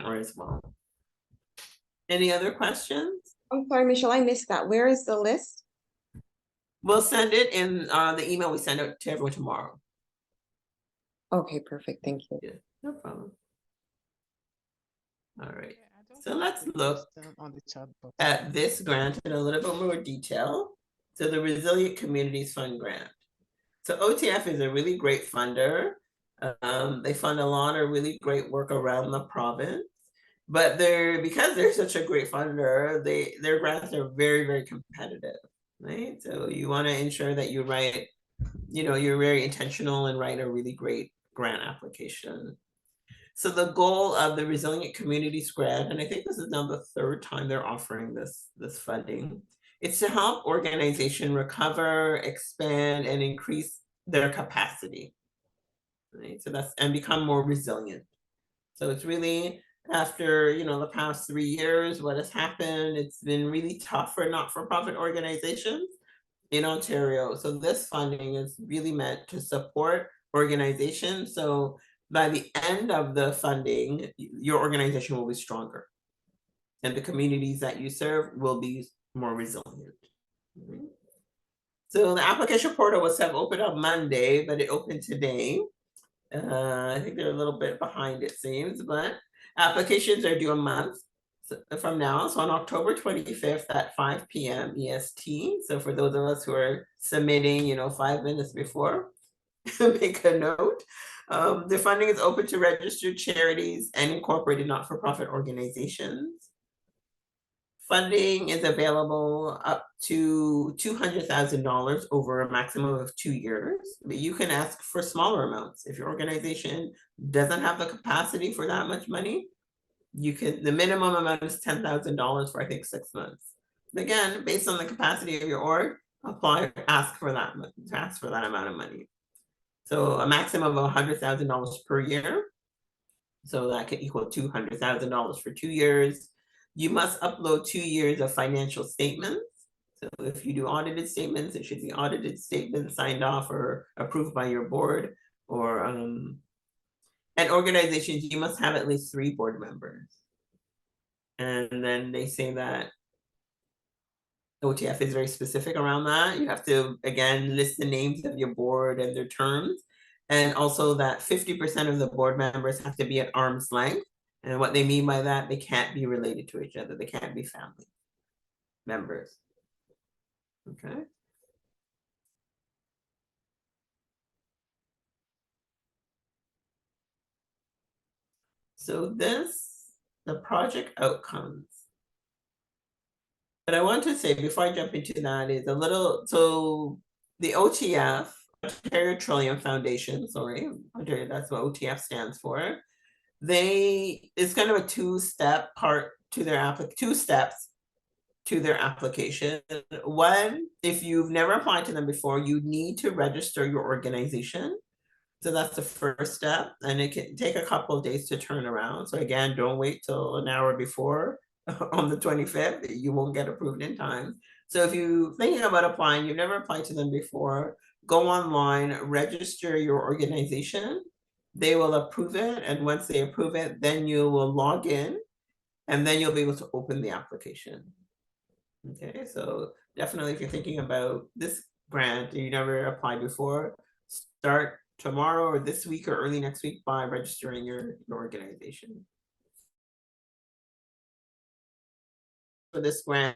Or as well. Any other questions? I'm sorry, Michelle, I missed that. Where is the list? We'll send it in the email we send out to everyone tomorrow. Okay, perfect. Thank you. Yeah, no problem. All right. So let's look on the chat box at this grant in a little bit more detail. So the Resilient Communities Fund grant. So OTF is a really great funder. They fund a lot of really great work around the province, but because they're such a great funder, their grants are very, very competitive, right? So you want to ensure that you write, you're very intentional and write a really great grant application. So the goal of the Resilient Communities grant, and I think this is now the third time they're offering this funding, it's to help organization recover, expand, and increase their capacity, right? So and become more resilient. So it's really after the past 3 years, what has happened? It's been really tough for not-for-profit organizations in Ontario. So this funding is really meant to support organizations. So by the end of the funding, your organization will be stronger and the communities that you serve will be more resilient. So the application portal was opened on Monday, but it opened today. I think they're a little bit behind, it seems, but applications are due a month from now. So on October 25th at 5 p.m. EST. So for those of us who are submitting, 5 minutes before, make a note. The funding is open to registered charities and incorporated not-for-profit organizations. Funding is available up to $200,000 over a maximum of 2 years, but you can ask for smaller amounts. If your organization doesn't have the capacity for that much money, the minimum amount is $10,000 for I think 6 months. But again, based on the capacity of your org, ask for that amount of money. So a maximum of $100,000 per year. So that could equal $200,000 for 2 years. You must upload 2 years of financial statements. So if you do audited statements, it should be audited statements signed off or approved by your board. Or and organizations, you must have at least 3 board members. And then they say that OTF is very specific around that. You have to, again, list the names of your board and their terms. And also that 50% of the board members have to be at arm's length. And what they mean by that, they can't be related to each other. They can't be family members. Okay. So the project outcomes. But I want to say before I jump into that is so the OTF, Ontario Trillium Foundation, sorry, Ontario, that's what OTF stands for. It's kind of a two-step part to their two steps to their application. One, if you've never applied to them before, you need to register your organization. So that's the first step, and it can take a couple of days to turn around. So again, don't wait till an hour before on the 25th, you won't get approved in time. So if you're thinking about applying, you've never applied to them before, go online, register your organization. They will approve it, and once they approve it, then you will log in, and then you'll be able to open the application. Okay, so definitely if you're thinking about this grant and you never applied before, start tomorrow or this week or early next week by registering your organization. For this grant,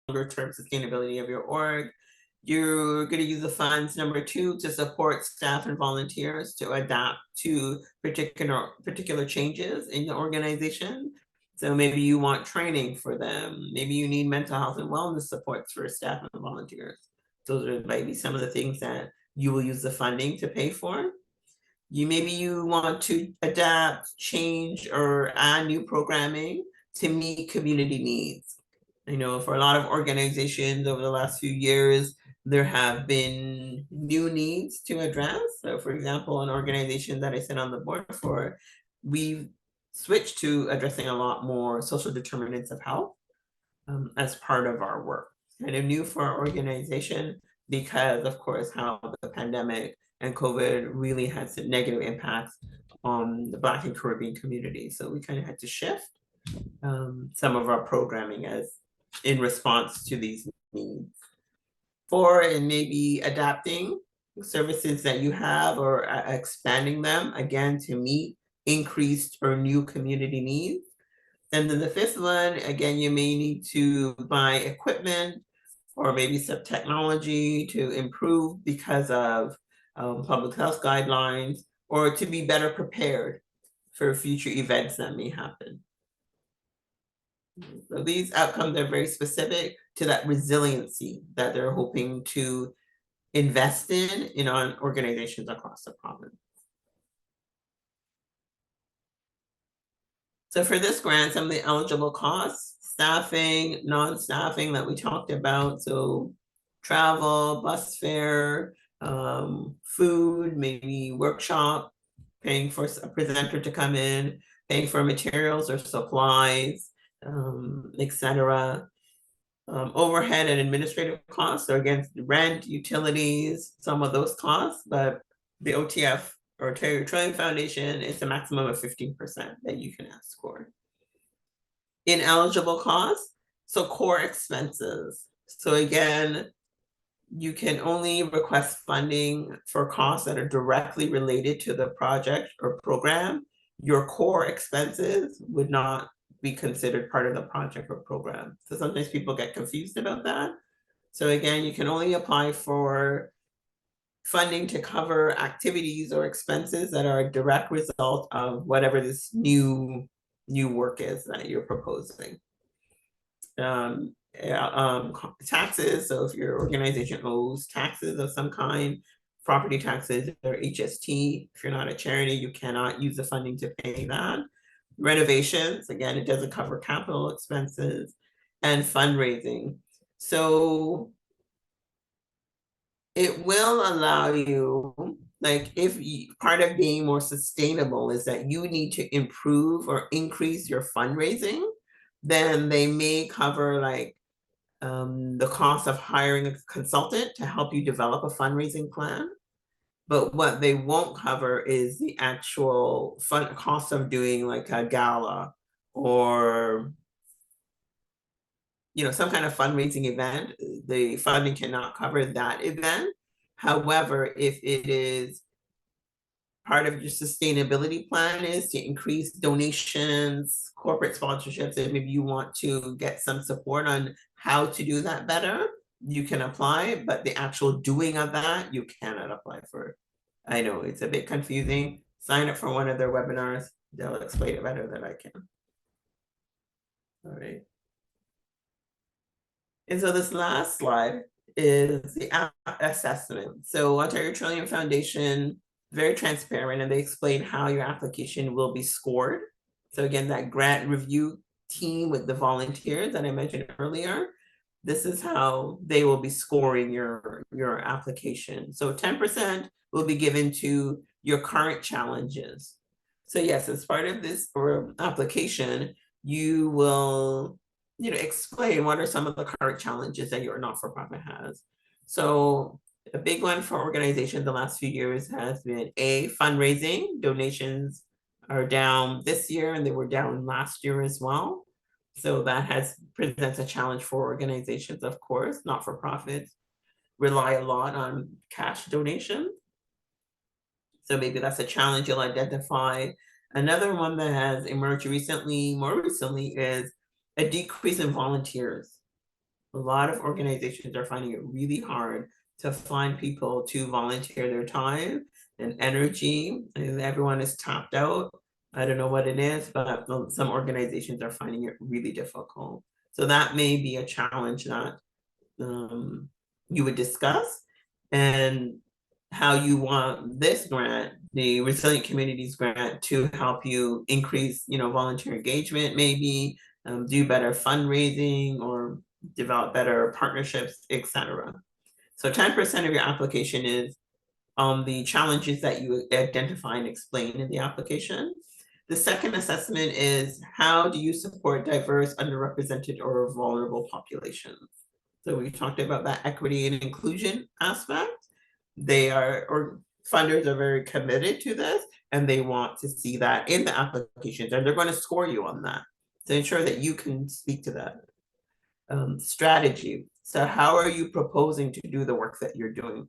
longer term sustainability of your org. You're going to use the funds, number 2, to support staff and volunteers to adapt to particular changes in the organization. So maybe you want training for them. Maybe you need mental health and wellness supports for staff and volunteers. Those are maybe some of the things that you will use the funding to pay for. Maybe you want to adapt, change, or add new programming to meet community needs. I know for a lot of organizations over the last few years, there have been new needs to address. So for example, an organization that I sit on the board for, we've switched to addressing a lot more social determinants of health as part of our work. Kind of new for our organization because of course how the pandemic and COVID really had some negative impacts on the Black and Caribbean community. So we kind of had to shift some of our programming as in response to these needs. 4, and maybe adapting services that you have or expanding them again to meet increased or new community needs. And then the 5th one, again, you may need to buy equipment or maybe some technology to improve because of public health guidelines or to be better prepared for future events that may happen. So these outcomes are very specific to that resiliency that they're hoping to invest in organizations across the province. So for this grant, some of the eligible costs, staffing, non-staffing that we talked about. So travel, bus fare, food, maybe workshop, paying for a presenter to come in, paying for materials or supplies, etc. Overhead and administrative costs. So again, rent, utilities, some of those costs, but the OTF or Ontario Trillium Foundation, it's a maximum of 15% that you can ask for. Ineligible costs, so core expenses. So again, you can only request funding for costs that are directly related to the project or program. Your core expenses would not be considered part of the project or program. So sometimes people get confused about that. So again, you can only apply for funding to cover activities or expenses that are a direct result of whatever this new work is that you're proposing. Taxes, so if your organization owes taxes of some kind, property taxes or HST, if you're not a charity, you cannot use the funding to pay that. Renovations, again, it doesn't cover capital expenses, and fundraising. So it will allow you, like part of being more sustainable is that you need to improve or increase your fundraising, then they may cover like the cost of hiring a consultant to help you develop a fundraising plan. But what they won't cover is the actual cost of doing like a gala or some kind of fundraising event. The funding cannot cover that event. However, if it is part of your sustainability plan is to increase donations, corporate sponsorships, and maybe you want to get some support on how to do that better, you can apply, but the actual doing of that, you cannot apply for. I know it's a bit confusing. Sign up for one of their webinars. They'll explain it better than I can. All right. And so this last slide is the assessment. So Ontario Trillium Foundation, very transparent, and they explain how your application will be scored. So again, that grant review team with the volunteers that I mentioned earlier, this is how they will be scoring your application. So 10% will be given to your current challenges. So yes, as part of this application, you will explain what are some of the current challenges that your not-for-profit has. So a big one for organizations the last few years has been fundraising. Donations are down this year and they were down last year as well. So that presents a challenge for organizations, of course. Not-for-profits rely a lot on cash donations. So maybe that's a challenge you'll identify. Another one that has emerged more recently, is a decrease in volunteers. A lot of organizations are finding it really hard to find people to volunteer their time and energy, and everyone is tapped out. I don't know what it is, but some organizations are finding it really difficult. So that may be a challenge that you would discuss, and how you want this grant, the Resilient Communities Grant, to help you increase, volunteer engagement, maybe do better fundraising or develop better partnerships, etc. So 10% of your application is on the challenges that you identify and explain in the application. The second assessment is, how do you support diverse, underrepresented, or vulnerable populations? So we talked about that equity and inclusion aspect. Funders are very committed to this, and they want to see that in the applications, and they're going to score you on that to ensure that you can speak to that. Strategy. So how are you proposing to do the work that you're doing?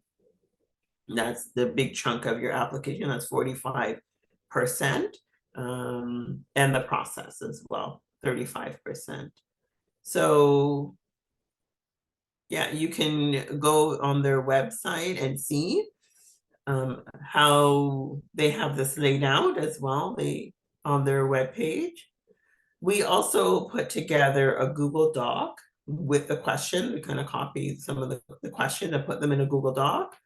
That's the big chunk of your application. That's 45%. And the process as well, 35%. So yeah, you can go on their website and see how they have this laid out as well, on their webpage. We also put together a Google Doc with the question. We kind of copied some of the question and put them in a Google Doc.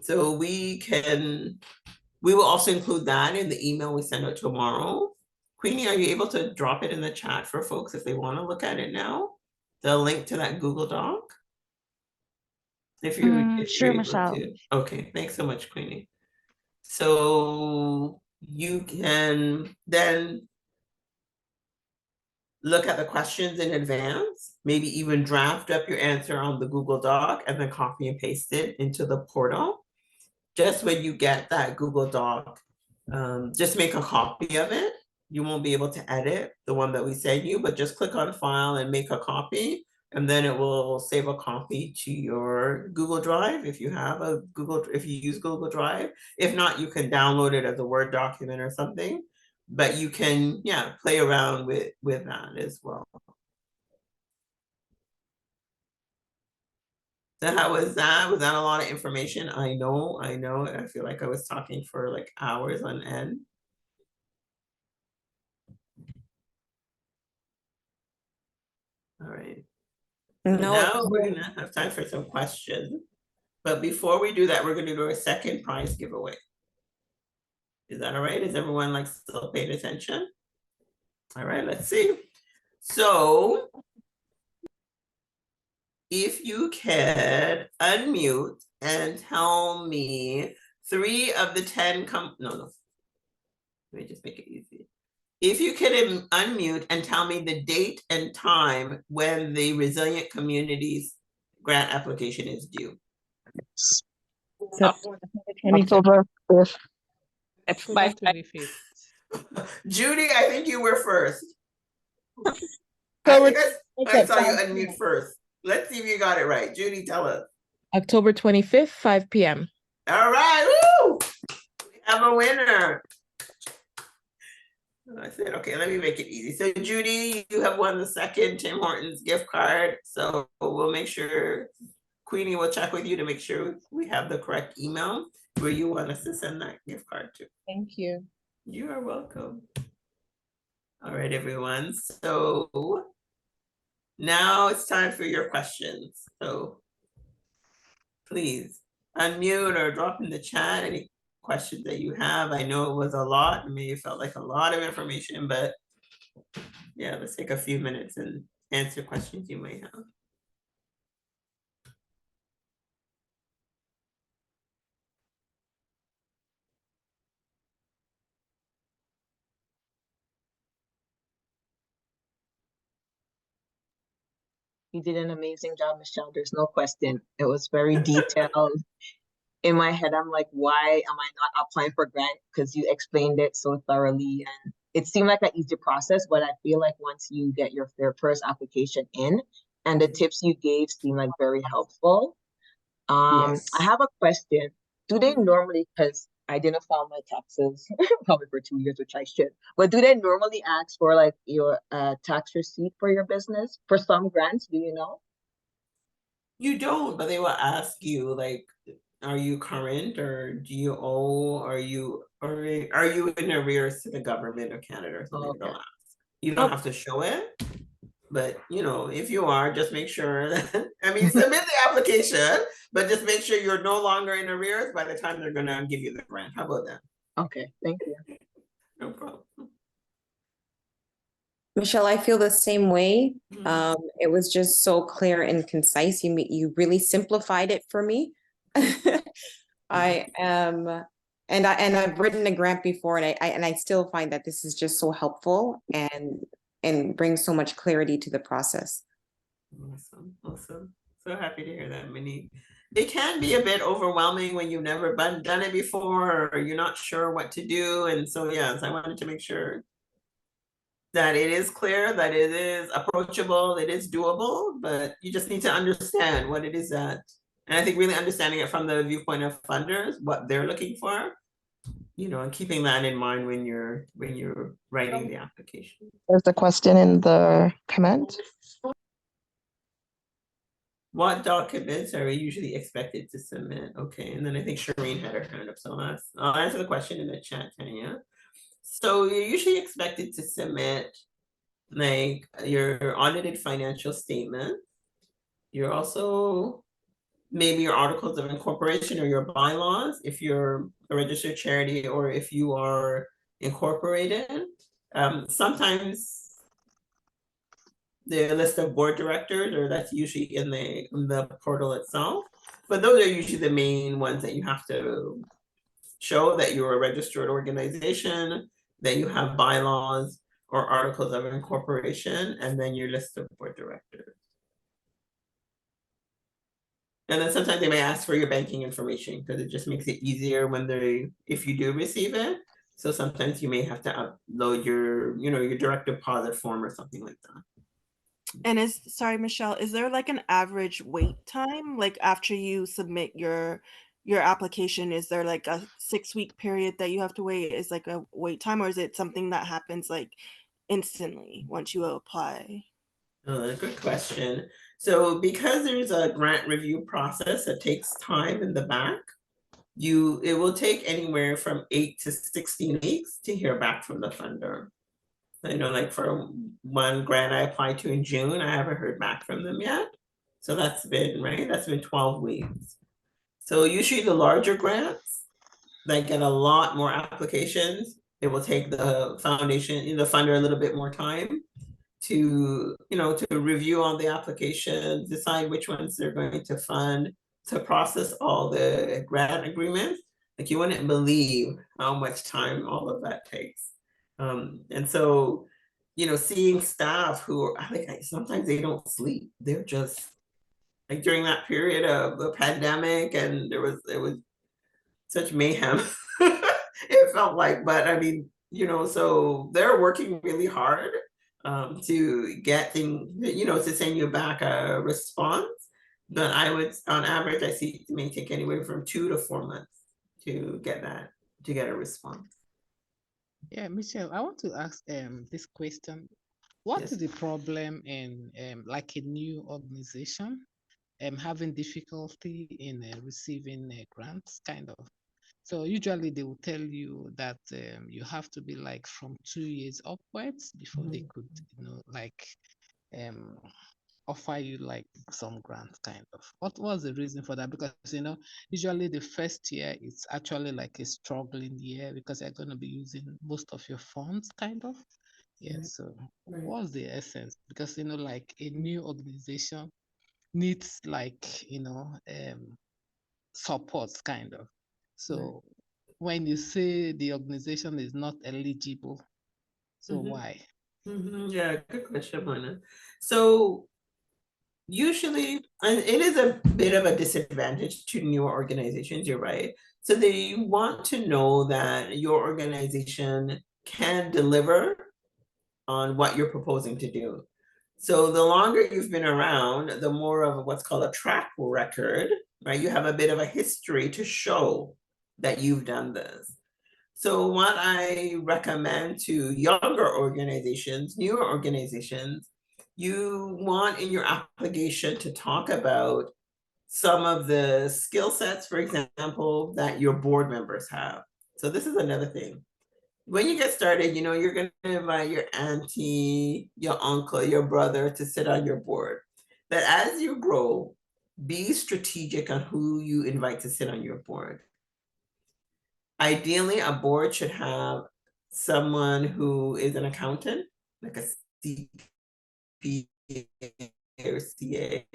So we will also include that in the email we send out tomorrow. Queenie, are you able to drop it in the chat for folks if they want to look at it now? The link to that Google Doc? If you're able to. Okay, thanks so much, Queenie. So you can then look at the questions in advance, maybe even draft up your answer on the Google Doc and then copy and paste it into the portal. Just when you get that Google Doc, just make a copy of it. You won't be able to edit the one that we send you, but just click on File and make a copy, and then it will save a copy to your Google Drive if you use Google Drive. If not, you can download it as a Word document or something, but you can, play around with that as well. So how was that? Was that a lot of information? I know. I feel like I was talking for like hours on end. All right. So now we're gonna have time for some questions. But before we do that, we're gonna do a second prize giveaway. Is that all right? Is everyone still paying attention? All right, let's see. So if you can unmute and tell me 3 of the 10 no. Let me just make it easy. If you can unmute and tell me the date and time when the Resilient Communities grant application is due. October 5th. October 25th. Judy, I think you were first. So I saw you unmute first. Let's see if you got it right. Judy, tell us. October 25th, 5 p.m. All right, woo! We have a winner. I said, okay, let me make it easy. So Judy, you have won the second Tim Hortons gift card. So we'll make sure, Queenie will check with you to make sure we have the correct email where you want us to send that gift card to. Thank you. You are welcome. All right, everyone. So now it's time for your questions. So please unmute or drop in the chat any questions that you have. I know it was a lot. I mean, it felt like a lot of information, but yeah, let's take a few minutes and answer questions you may have. You did an amazing job, Michelle. There's no question. It was very detailed. In my head, I'm like, why am I not applying for grant? Because you explained it so thoroughly, and it seemed like an easy process, but I feel like once you get your first application in, and the tips you gave seem like very helpful. Yes. I have a question. Do they normally, because I didn't file my taxes probably for 2 years, which I should, but do they normally ask for like your tax receipt for your business for some grants? Do you know? You don't, but they will ask you like, are you current or do you owe? Are you in arrears to the government of Canada or something? Okay. They'll ask. You don't have to show it, but you know, if you are, just make sure that, I mean, submit the application, but just make sure you're no longer in arrears by the time they're gonna give you the grant. How about that? Okay, thank you. No problem. Michelle, I feel the same way. Mhm. It was just so clear and concise. You really simplified it for me. I am, and I've written a grant before, and I still find that this is just so helpful and brings so much clarity to the process. Awesome. So happy to hear that, Monique. It can be a bit overwhelming when you've never done it before or you're not sure what to do. And so, yes, I wanted to make sure that it is clear, that it is approachable, it is doable, but you just need to understand what it is that, and I think really understanding it from the viewpoint of funders, what they're looking for, you know, and keeping that in mind when you're writing the application. There's a question in the comment. What documents are we usually expected to submit? Okay, and then I think Shireen had her hand up, so I'll answer the question in the chat, Tanya. So you're usually expected to submit like your audited financial statement. You're also maybe your articles of incorporation or your bylaws if you're a registered charity or if you are incorporated. Sometimes the list of board directors, or that's usually in the portal itself. But those are usually the main ones that you have to show that you're a registered organization, that you have bylaws or articles of incorporation, and then your list of board directors. And then sometimes they may ask for your banking information because it just makes it easier when if you do receive it. So sometimes you may have to upload your direct deposit form or something like that. And sorry, Michelle, is there like an average wait time? Like after you submit your application, is there like a 6-week period that you have to wait? Is like a wait time, or is it something that happens like instantly once you apply? Good question. So because there's a grant review process that takes time in the back, it will take anywhere from 8 to 16 weeks to hear back from the funder. I know, like for one grant I applied to in June, I haven't heard back from them yet. So that's been 12 weeks. So usually the larger grants that get a lot more applications, it will take the foundation, the funder a little bit more time to review all the applications, decide which ones they're going to fund, to process all the grant agreements. Like you wouldn't believe how much time all of that takes. And so, seeing staff who are like, sometimes they don't sleep. They're just like during that period of the pandemic, and it was such mayhem. It felt like, but I mean, so they're working really hard to get things, to send you back a response. But I would, on average, I see it may take anywhere from 2 to 4 months to get a response. Yeah, Michelle, I want to ask this question. What Yes. is the problem in like a new organization having difficulty in receiving grants, kind of? So usually they will tell you that you have to be like from 2 years upwards before they could, like um offer you like some grants, kind of. What was the reason for that? Because usually the first year it's actually like a struggling year because you're going to be using most of your funds, kind of. Yeah. So Right. what's the essence? Because like a new organization needs like support, kind of. So when you say the organization is not eligible, so Mhm. why? Yeah, good question, Mona. So usually, and it is a bit of a disadvantage to newer organizations, you're right. So they want to know that your organization can deliver on what you're proposing to do. So the longer you've been around, the more of what's called a track record, right? You have a bit of a history to show that you've done this. So what I recommend to younger organizations, newer organizations, you want in your application to talk about some of the skill sets, for example, that your board members have. So this is another thing. When you get started, you're going to invite your auntie, your uncle, your brother to sit on your board. But as you grow, be strategic on who you invite to sit on your board. Ideally, a board should have someone who is an accountant, like a CPA or CA.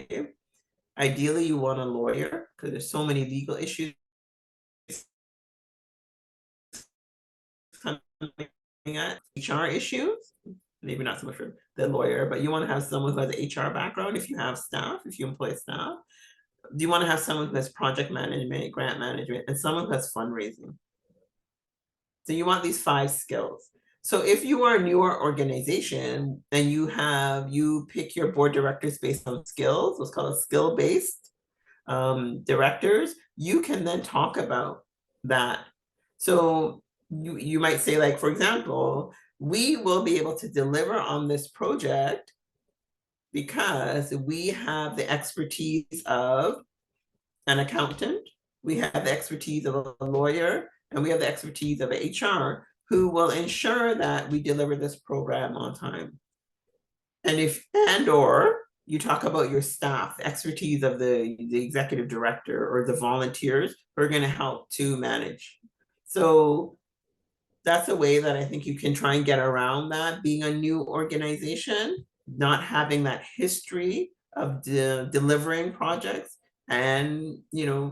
Ideally, you want a lawyer because there's so many legal issues coming at HR issues. Maybe not so much for the lawyer, but you want to have someone who has an HR background if you have staff, if you employ staff. You want to have someone who has project management, grant management, and someone who has fundraising. So you want these 5 skills. So if you are a newer organization and you pick your board directors based on skills, what's called a skill-based directors, you can then talk about that. So you might say, like, for example, we will be able to deliver on this project because we have the expertise of an accountant, we have the expertise of a lawyer, and we have the expertise of an HR who will ensure that we deliver this program on time. Or you talk about your staff, the expertise of the executive director or the volunteers who are going to help to manage. So that's a way that I think you can try and get around that, being a new organization, not having that history of delivering projects and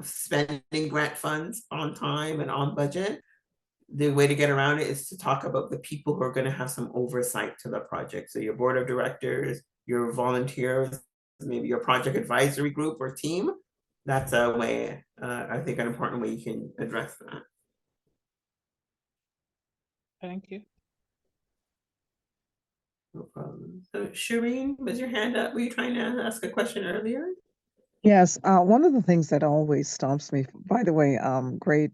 spending grant funds on time and on budget. The way to get around it is to talk about the people who are going to have some oversight to the project. So your board of directors, your volunteers, maybe your project advisory group or team. That's a way, I think, an important way you can address that. Thank you. No problem. So Shireen, was your hand up? Were you trying to ask a question earlier? Yes, one of the things that always stomps me, by the way, great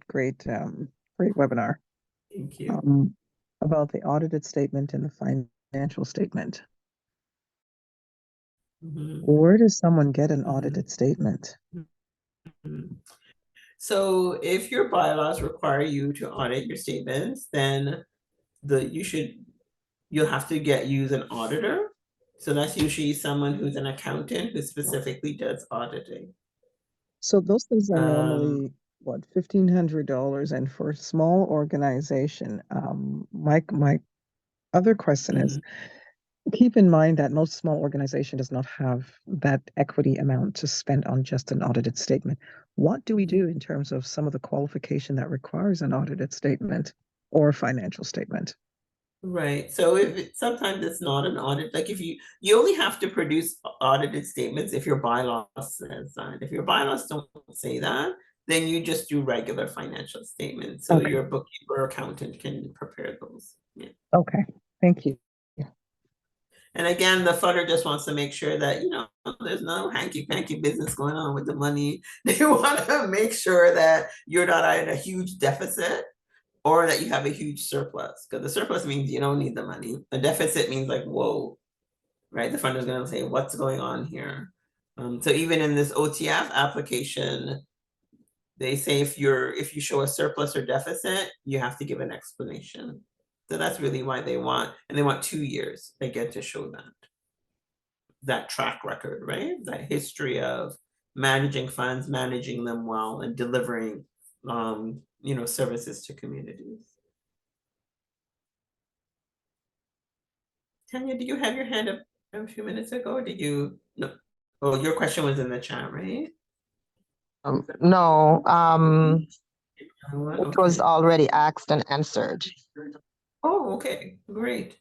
webinar. Thank you. About the audited statement and the financial statement. Where does someone get an audited statement? So if your bylaws require you to audit your statements, then you'll have to use an auditor. So that's usually someone who's an accountant who specifically does auditing. So those things are normally what, $1,500, and for a small organization, my other question is, keep in mind that most small organization does not have that equity amount to spend on just an audited statement. What do we do in terms of some of the qualification that requires an audited statement or financial statement? Right. So sometimes it's not an audit. Like if you only have to produce audited statements if your bylaws says that. If your bylaws don't say that, then you just do regular financial statements. So your bookkeeper or accountant can prepare those. Yeah. Okay. Thank you. And again, the funder just wants to make sure that, there's no hanky-panky business going on with the money. They want to make sure that you're not in a huge deficit or that you have a huge surplus, because the surplus means you don't need the money. A deficit means like, whoa, right? The funder's going to say, what's going on here? So even in this OTF application, they say if you show a surplus or deficit, you have to give an explanation. So that's really why they want 2 years. They get to show that track record, right? That history of managing funds, managing them well, and delivering services to communities. Tanya, did you have your hand up a few minutes ago? Or did you? No. Oh, your question was in the chat, right? No, Okay. it was already asked and answered. Oh, okay, great.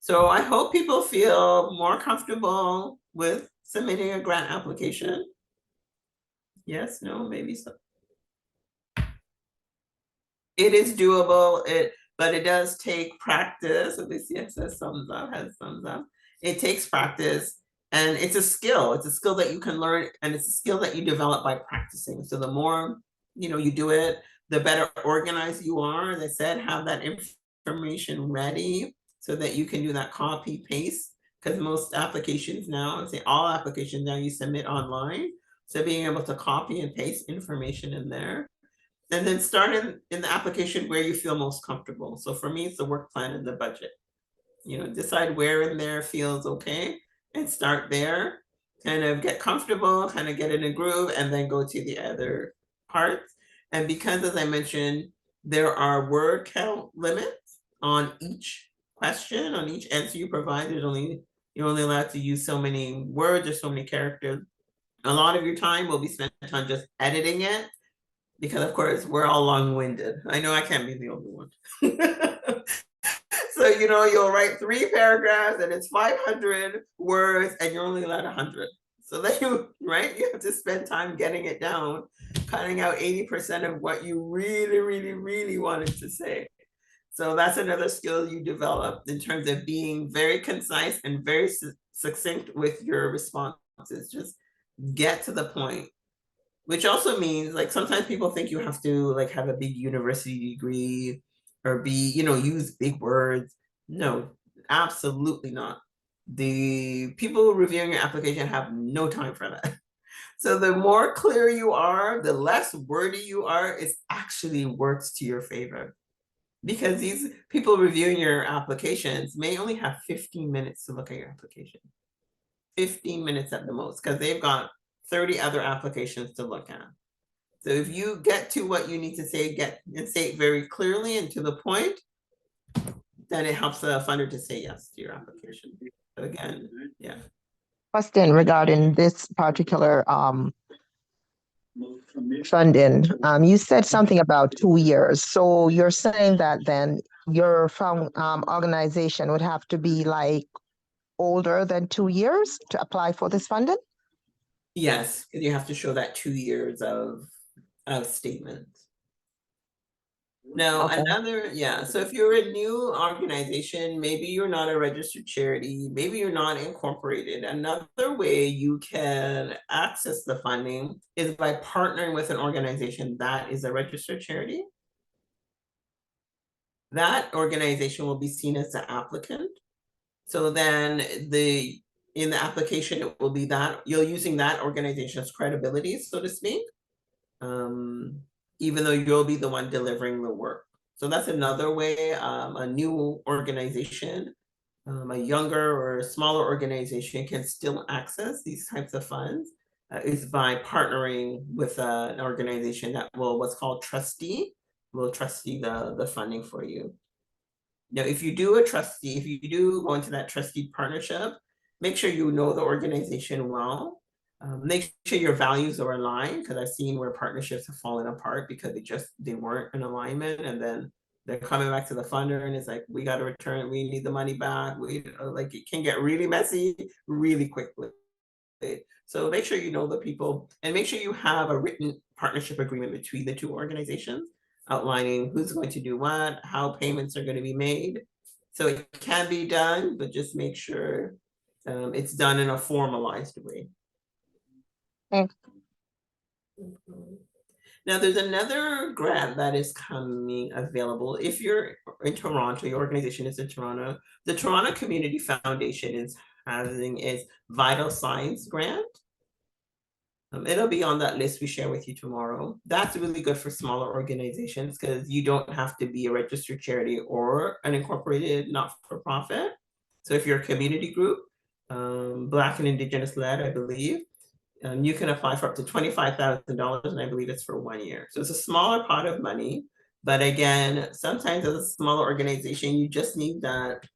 So I hope people feel more comfortable with submitting a grant application. Yes, no, maybe so. It is doable, but it does take practice. At least yes, has thumbs up. It takes practice, and it's a skill. It's a skill that you can learn, and it's a skill that you develop by practicing. So the more you do it, the better organized you are. As I said, have that information ready so that you can do that copy paste. Because most applications now, I'd say all applications now, you submit online. So being able to copy and paste information in there. And then start in the application where you feel most comfortable. So for me, it's the work plan and the budget. Decide where in there feels okay and start there. Kind of get comfortable, kind of get in a groove, and then go to the other parts. And because, as I mentioned, there are word count limits on each question, on each answer you provide. You're only allowed to use so many words or so many characters. A lot of your time will be spent on just editing it, because of course we're all long-winded. I know I can't be the only one. So you'll write 3 paragraphs and it's 500 words and you're only allowed 100. So then you have to spend time getting it down, cutting out 80% of what you really, really, really wanted to say. So that's another skill you develop in terms of being very concise and very succinct with your responses. Just get to the point. Which also means, like, sometimes people think you have to have a big university degree or use big words. No, absolutely not. The people reviewing your application have no time for that. So the more clear you are, the less wordy you are, it actually works to your favor. Because these people reviewing your applications may only have 15 minutes to look at your application. 15 minutes at the most, because they've got 30 other applications to look at. So if you get to what you need to say, say it very clearly and to the point, then it helps the funder to say yes to your application. So again, yeah. Question regarding this particular funding. You said something about 2 years. So you're saying that then your organization would have to be older than 2 years to apply for this funding? Yes, because you have to show that 2 years of statements. Now, okay. So if you're a new organization, maybe you're not a registered charity, maybe you're not incorporated. Another way you can access the funding is by partnering with an organization that is a registered charity. That organization will be seen as the applicant. So then in the application, it will be that you're using that organization's credibility, so to speak, even though you'll be the one delivering the work. So that's another way a new organization, a younger or smaller organization can still access these types of funds is by partnering with an organization that will, what's called trustee, will trustee the funding for you. Now, if you do if you do go into that trustee partnership, make sure you know the organization well. Make sure your values are aligned, because I've seen where partnerships have fallen apart because they weren't in alignment, and then they're coming back to the funder and it's like, we got to return, we need the money back. It can get really messy really quickly. So make sure you know the people, and make sure you have a written partnership agreement between the two organizations, outlining who's going to do what, how payments are going to be made. So it can be done, but just make sure It's done in a formalized way. Okay. Now, there's another grant that is coming available. If you're in Toronto, your organization is in Toronto, the Toronto Community Foundation is having its Vital Signs grant. It'll be on that list we share with you tomorrow. That's really good for smaller organizations because you don't have to be a registered charity or an incorporated not-for-profit. So if you're a community group, Black and Indigenous led, I believe, you can apply for up to $25,000, and I believe it's for 1 year. So it's a smaller pot of money, but again, sometimes as a smaller organization, you just need that,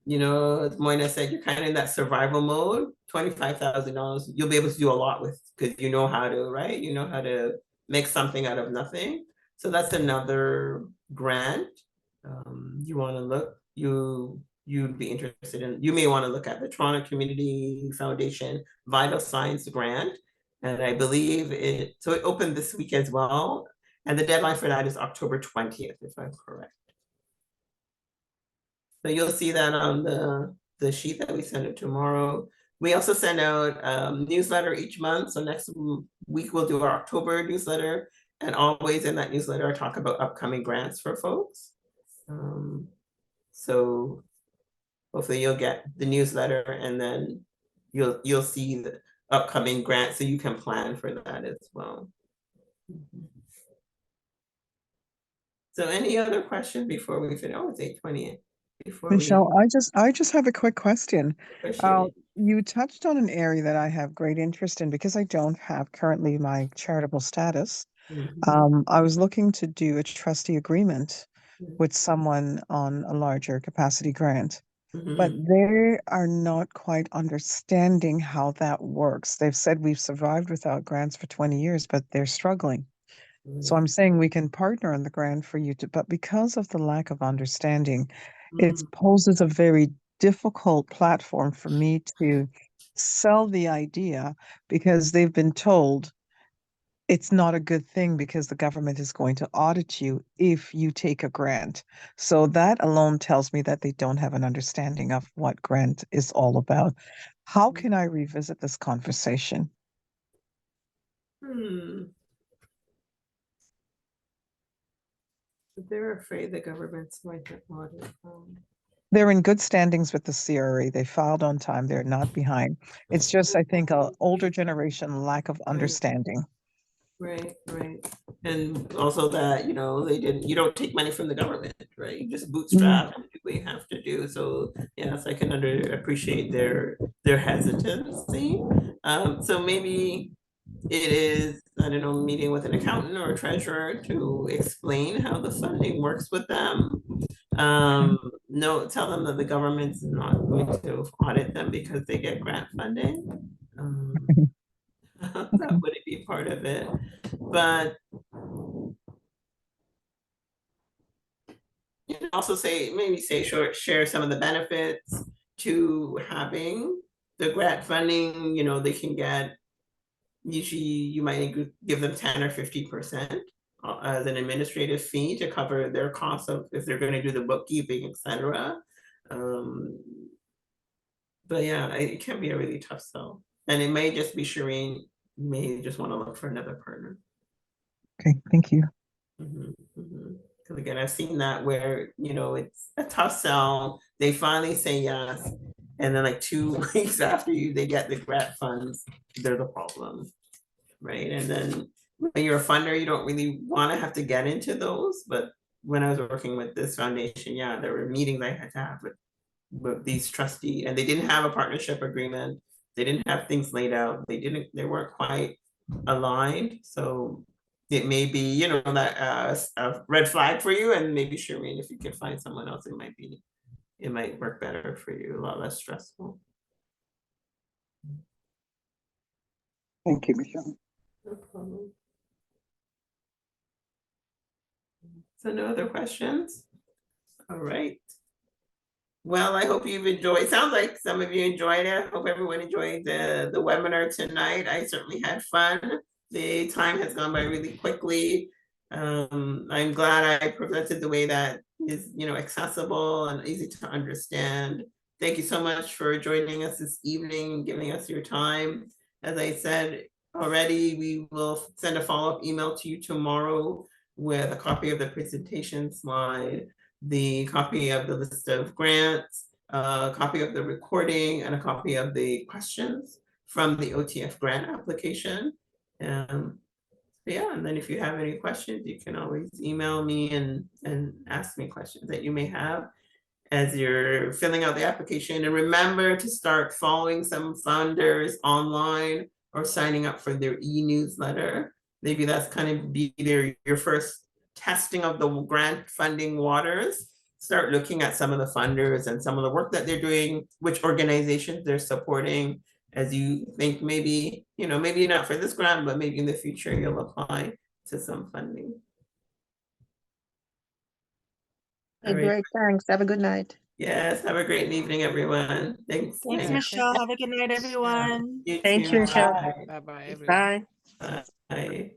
you know, as Moina said, you're kind of in that survival mode. $25,000, you'll be able to do a lot with, because you know how to, right? You know how to make something out of nothing. So that's another grant. You want to look, you'd be interested in, you may want to look at the Toronto Community Foundation Vital Signs grant. And I believe it opened this week as well. And the deadline for that is October 20th, if I'm correct. So you'll see that on the sheet that we send it tomorrow. We also send out newsletter each month. So next week we'll do our October newsletter, and always in that newsletter I talk about upcoming grants for folks. So hopefully you'll get the newsletter, and then you'll see the upcoming grants so you can plan for that as well. So any other questions before we finish? Oh, it's 8:20. Michelle, I just have a quick question. You touched on an area that I have great interest in because I don't have currently my charitable status. I was looking to do a trustee agreement with someone on a larger capacity grant, but they are not quite understanding how that works. They've said we've survived without grants for 20 years, but they're struggling. So I'm saying we can partner on the grant for you to, but because of the lack of understanding, it poses a very difficult platform for me to sell the idea because they've been told it's not a good thing because the government is going to audit you if you take a grant. So that alone tells me that they don't have an understanding of what grant is all about. How can I revisit this conversation? They're afraid the government's going to audit them. They're in good standings with the CRA. They filed on time. They're not behind. It's just, I think, an older generation lack of understanding. Right. And also that, you know, you don't take money from the government, right? You just bootstrap and do what you have to do. So yes, I can appreciate their hesitancy. So maybe it is, I don't know, meeting with an accountant or a treasurer to explain how the funding works with them. No, tell them that the government's not going to audit them because they get grant funding. That wouldn't be part of it, but you can also share some of the benefits to having the grant funding. You know, they can get, usually you might give them 10 or 50% as an administrative fee to cover their costs of if they're going to do the bookkeeping, etc. But yeah, it can be a really tough sell, and it may just be Shireen may just want to look for another partner. Okay, thank you. Because again, I've seen that where, you know, it's a tough sell. They finally say yes, and then like 2 weeks after they get the grant funds, there's a problem, right? And then when you're a funder, you don't really want to have to get into those. But when I was working with this foundation, yeah, there were meetings I had to have with these trustees, and they didn't have a partnership agreement. They didn't have things laid out. They weren't quite aligned. So it may be, you know, that a red flag for you, and maybe Shireen, if you can find someone else, it might work better for you, a lot less stressful. Thank you, Michelle. No problem. So no other questions? All right. Well, I hope you've enjoyed. It sounds like some of you enjoyed it. I hope everyone enjoyed the webinar tonight. I certainly had fun. The time has gone by really quickly. I'm glad I presented the way that is, you know, accessible and easy to understand. thank you so much for joining us this evening and giving us your time. As I said already, we will send a follow-up email to you tomorrow with a copy of the presentation slide, the copy of the list of grants, a copy of the recording, and a copy of the questions from the OTF grant application. Yeah, and then if you have any questions, you can always email me and ask me questions that you may have as you're filling out the application. And remember to start following some funders online or signing up for their e-newsletter. Maybe that's kind of be your first testing of the grant funding waters. Start looking at some of the funders and some of the work that they're doing, which organizations they're supporting, as you think maybe, maybe not for this grant, but maybe in the future you'll apply to some funding. Okay, All right. great, thanks. Have a good night. Yes, have a great evening, everyone. Thanks. Thanks, Okay. Michelle. Have a good night, everyone. You Thank too. you, Michelle. Bye. Bye bye, everyone. Bye. Bye.